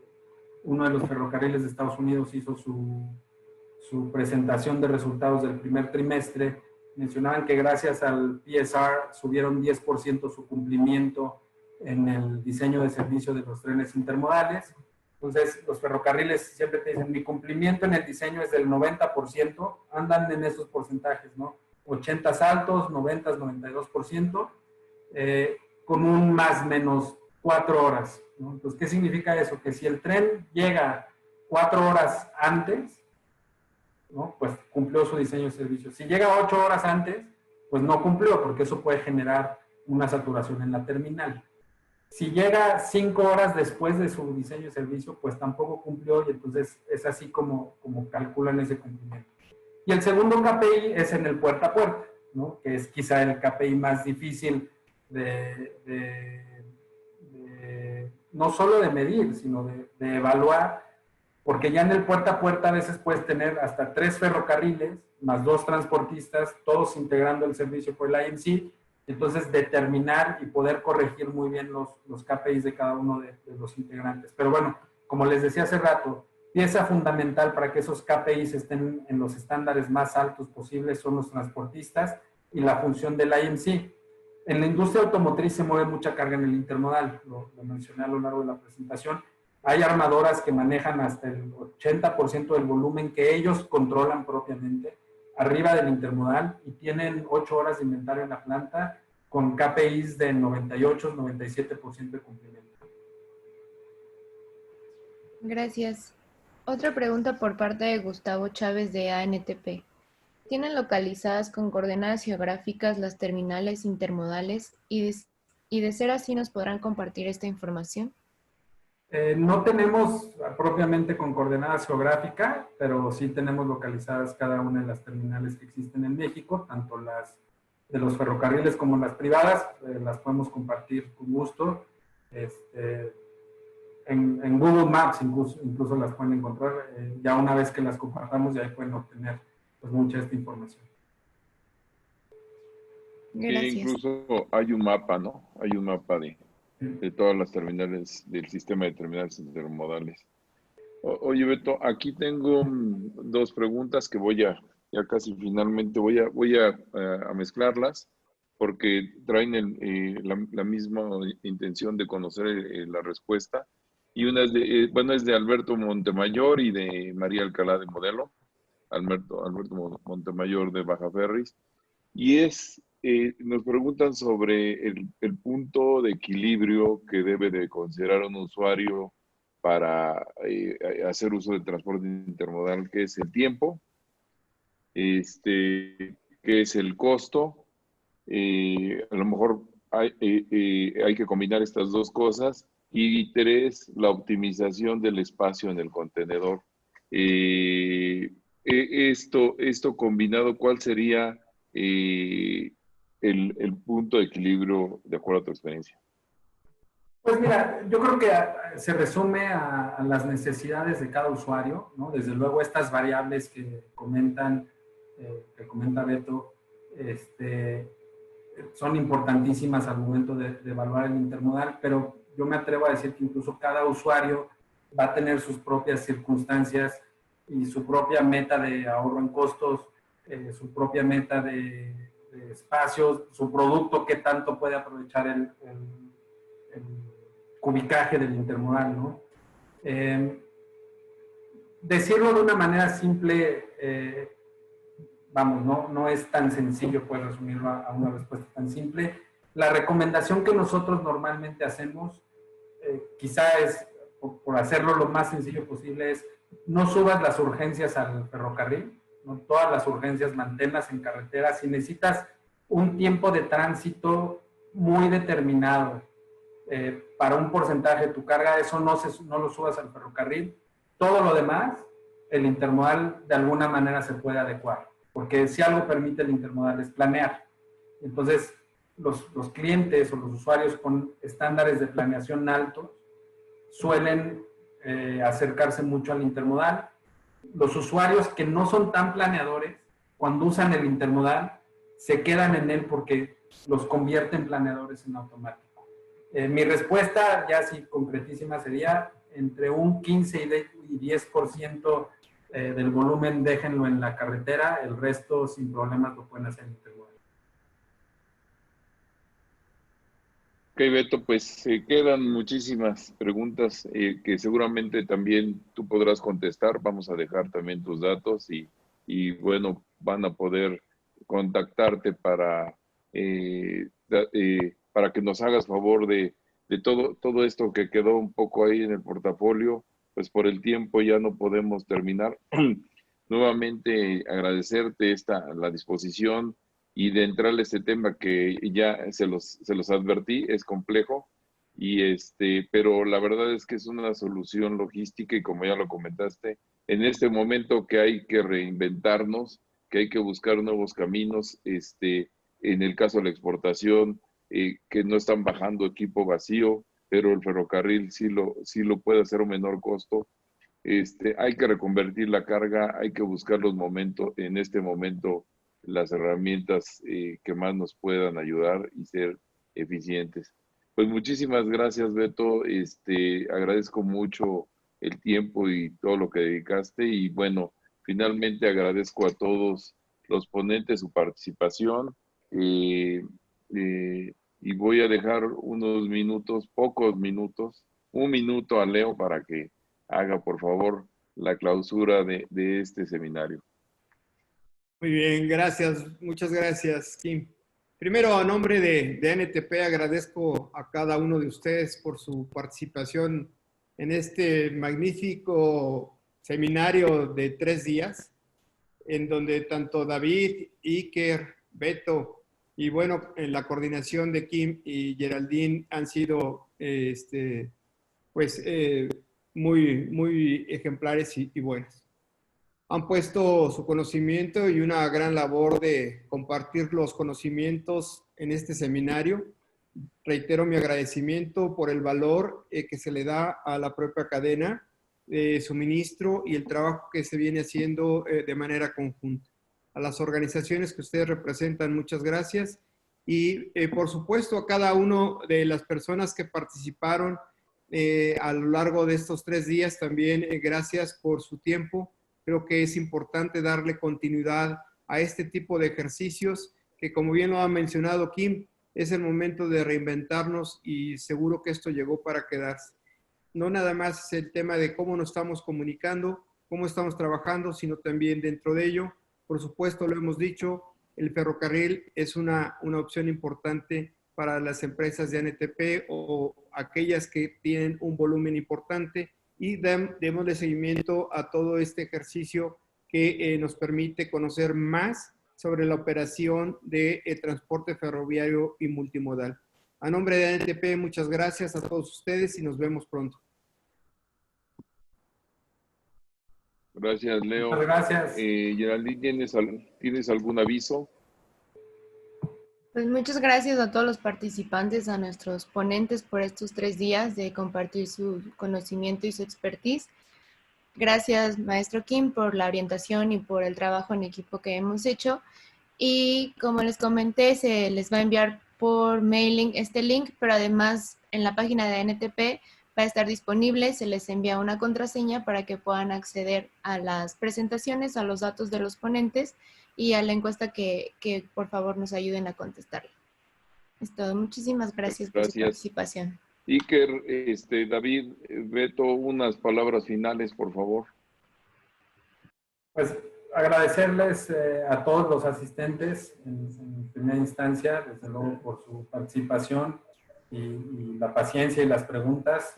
uno de los ferrocarriles de Estados Unidos hizo su presentación de resultados del primer trimestre, mencionaban que gracias al PSR subieron 10% su cumplimiento en el diseño de servicio de los trenes intermodales. Entonces, los ferrocarriles siempre te dicen, mi cumplimiento en el diseño es del 90%, andan en esos porcentajes, ¿no? 80 altos, 90, 92%, con un más o menos 4 horas, ¿no? Entonces, ¿qué significa eso? Que si el tren llega 4 horas antes, ¿no? Pues cumplió su diseño de servicio. Si llega 8 horas antes, pues no cumplió, porque eso puede generar una saturación en la terminal. Si llega 5 horas después de su diseño de servicio, pues tampoco cumplió, y entonces es así como calculan ese cumplimiento. Y el segundo KPI es en el puerta a puerta, ¿no? Que es quizá el KPI más difícil no solo de medir, sino de evaluar, porque ya en el puerta a puerta a veces puedes tener hasta 3 ferrocarriles más 2 transportistas, todos integrando el servicio por el IMC, entonces determinar y poder corregir muy bien los KPIs de cada uno de los integrantes. Pero bueno, como les decía hace rato, pieza fundamental para que esos KPIs estén en los estándares más altos posibles son los transportistas y la función del IMC. En la industria automotriz se mueve mucha carga en el intermodal, lo mencioné a lo largo de la presentación. Hay armadoras que manejan hasta el 80% del volumen que ellos controlan propiamente arriba del intermodal y tienen 8 horas de inventario en la planta con KPIs de 98-97% de cumplimiento. Gracias. Otra pregunta por parte de Gustavo Chávez de ANTP. ¿Tienen localizadas con coordenadas geográficas las terminales intermodales y de ser así nos podrán compartir esta información? No tenemos propiamente con coordenadas geográficas, pero sí tenemos localizadas cada una de las terminales que existen en México, tanto las de los ferrocarriles como las privadas, las podemos compartir con gusto. En Google Maps incluso las pueden encontrar, ya una vez que las compartamos ya ahí pueden obtener pues, mucha de esta información. Gracias. Incluso hay un mapa, ¿no? Hay un mapa de todas las terminales, del sistema de terminales intermodales. Oye, Beto, aquí tengo 2 preguntas que ya casi finalmente voy a mezclarlas porque traen la misma intención de conocer la respuesta. Y una es es de Alberto Montemayor y de María Alcalá de Modelo. Alberto Montemayor de Baja Ferris. Y nos preguntan sobre el punto de equilibrio que debe de considerar un usuario para hacer uso del transporte intermodal, que es el tiempo, que es el costo. A lo mejor hay que combinar estas 2 cosas. Y 3, la optimización del espacio en el contenedor. Esto combinado, ¿cuál sería el punto de equilibrio de acuerdo a tu experiencia? Pues mira, yo creo que se resume a las necesidades de cada usuario, ¿no? Desde luego estas variables que comenta Beto, son importantísimas al momento de evaluar el intermodal, pero yo me atrevo a decir que incluso cada usuario va a tener sus propias circunstancias y su propia meta de ahorro en costos, su propia meta de espacios, su producto, qué tanto puede aprovechar el cubicaje del intermodal, ¿no? Decirlo de una manera simple, no es tan sencillo, pues resumirlo a una respuesta tan simple. La recomendación que nosotros normalmente hacemos, quizá es, por hacerlo lo más sencillo posible, es no subas las urgencias al ferrocarril, no todas las urgencias manténlas en carretera. Si necesitas un tiempo de tránsito muy determinado para un porcentaje de tu carga, eso no lo subas al ferrocarril. Todo lo demás, el intermodal de alguna manera se puede adecuar, porque si algo permite el intermodal es planear. Entonces, los clientes o los usuarios con estándares de planeación altos suelen acercarse mucho al intermodal. Los usuarios que no son tan planeadores, cuando usan el intermodal, se quedan en él porque los convierte en planeadores en automático. Mi respuesta, ya así concretísima, sería entre un 15 y 10% del volumen déjenlo en la carretera, el resto sin problemas lo pueden hacer en intermodal. Ok, Beto, pues quedan muchísimas preguntas que seguramente también tú podrás contestar. Vamos a dejar también tus datos y bueno, van a poder contactarte para que nos hagas favor de todo esto que quedó un poco ahí en el portafolio. Pues por el tiempo ya no podemos terminar. Nuevamente agradecerte la disposición y de entrarle a este tema que ya se los advertí, es complejo, pero la verdad es que es una solución logística y como ya lo comentaste, en este momento que hay que reinventarnos, que hay que buscar nuevos caminos, en el caso de la exportación, que no están bajando equipo vacío, pero el ferrocarril sí lo puede hacer a un menor costo. hay que reconvertir la carga, hay que buscar los momentos, en este momento, las herramientas que más nos puedan ayudar y ser eficientes. Pues muchísimas gracias, Beto. Agradezco mucho el tiempo y todo lo que dedicaste. Y bueno, finalmente agradezco a todos los ponentes su participación. Y voy a dejar unos minutos, pocos minutos, un minuto a Leo para que haga, por favor, la clausura de este seminario. Muy bien, gracias. Muchas gracias, Kim. Primero, a nombre de ANTP, agradezco a cada uno de ustedes por su participación en este magnífico seminario de 3 días, en donde tanto David, Iker, Beto y bueno, en la coordinación de Kim y Geraldine han sido muy ejemplares y buenas. Han puesto su conocimiento y una gran labor de compartir los conocimientos en este seminario. Reitero mi agradecimiento por el valor que se le da a la propia cadena de suministro y el trabajo que se viene haciendo de manera conjunta. A las organizaciones que ustedes representan, muchas gracias. Y por supuesto a cada una de las personas que participaron a lo largo de estos 3 días, también gracias por su tiempo. Creo que es importante darle continuidad a este tipo de ejercicios que, como bien lo ha mencionado Kim, es el momento de reinventarnos y seguro que esto llegó para quedarse. No nada más es el tema de cómo nos estamos comunicando, cómo estamos trabajando, sino también dentro de ello, por supuesto, lo hemos dicho, el ferrocarril es una opción importante para las empresas de ANTP o aquellas que tienen un volumen importante, y démosle seguimiento a todo este ejercicio que nos permite conocer más sobre la operación de transporte ferroviario y multimodal. A nombre de ANTP, muchas gracias a todos ustedes y nos vemos pronto. Gracias, Leo. Muchas gracias. Geraldine, ¿tienes algún aviso? Pues muchas gracias a todos los participantes, a nuestros ponentes por estos 3 días de compartir su conocimiento y su expertise. Gracias, maestro Kim, por la orientación y por el trabajo en equipo que hemos hecho. Y como les comenté, se les va a enviar por mailing este link, pero además en la página de ANTP va a estar disponible, se les envía una contraseña para que puedan acceder a las presentaciones, a los datos de los ponentes y a la encuesta que por favor nos ayuden a contestarla. Es todo. Muchísimas gracias por su participación. Iker, David, Beto, unas palabras finales, por favor. Pues agradecerles a todos los asistentes en primera instancia, desde luego por su participación y la paciencia y las preguntas.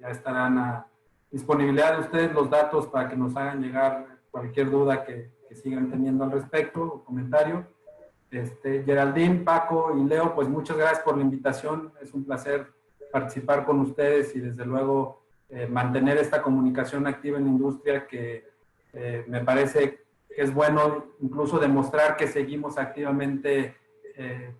Ya estarán a disponibilidad de ustedes los datos para que nos hagan llegar cualquier duda que sigan teniendo al respecto o comentario. Geraldine, Paco y Leo, pues muchas gracias por la invitación. Es un placer participar con ustedes y desde luego mantener esta comunicación activa en la industria que me parece que es bueno incluso demostrar que seguimos activamente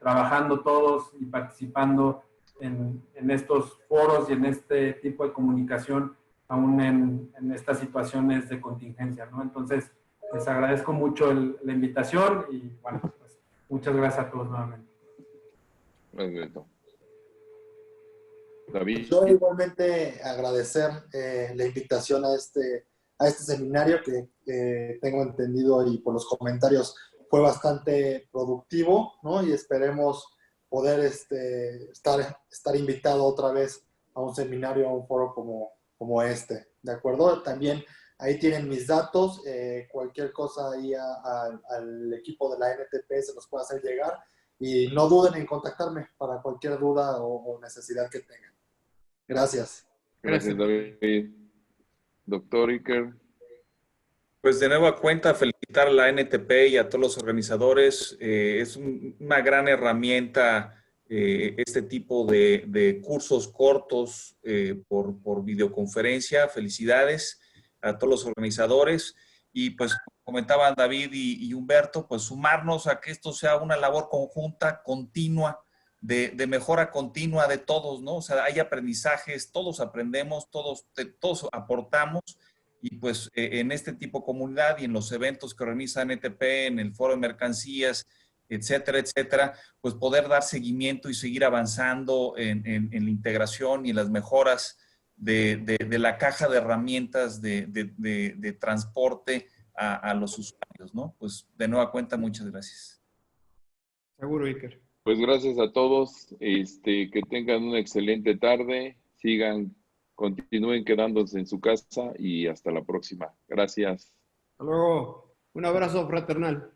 trabajando todos y participando en estos foros y en este tipo de comunicación aún en estas situaciones de contingencia, ¿no? Entonces, les agradezco mucho la invitación y bueno, pues, muchas gracias a todos nuevamente. Perfecto. David. Yo igualmente agradecer la invitación a este seminario que tengo entendido y por los comentarios fue bastante productivo, ¿no? Y esperemos poder estar invitado otra vez a un seminario, a un foro como este, ¿de acuerdo? También ahí tienen mis datos, cualquier cosa ahí al equipo de la ANTP se los puede hacer llegar y no duden en contactarme para cualquier duda o necesidad que tengan. Gracias. Gracias, David. Doctor Iker. Pues de nueva cuenta, felicitar a la ANTP y a todos los organizadores. Es una gran herramienta este tipo de cursos cortos por videoconferencia. Felicidades a todos los organizadores. Y pues comentaban David y Humberto, pues sumarnos a que esto sea una labor conjunta, continua, de mejora continua de todos, ¿no? O sea, hay aprendizajes, todos aprendemos, todos aportamos y pues en este tipo de comunidad y en los eventos que organiza NTP, en el foro de mercancías, etcétera, etcétera, pues poder dar seguimiento y seguir avanzando en la integración y en las mejoras de la caja de herramientas de transporte a los usuarios, ¿no? Pues de nueva cuenta, muchas gracias. Seguro, Iker. Pues gracias a todos, que tengan una excelente tarde, continúen quedándose en su casa y hasta la próxima. Gracias. Hasta luego. Un abrazo fraternal.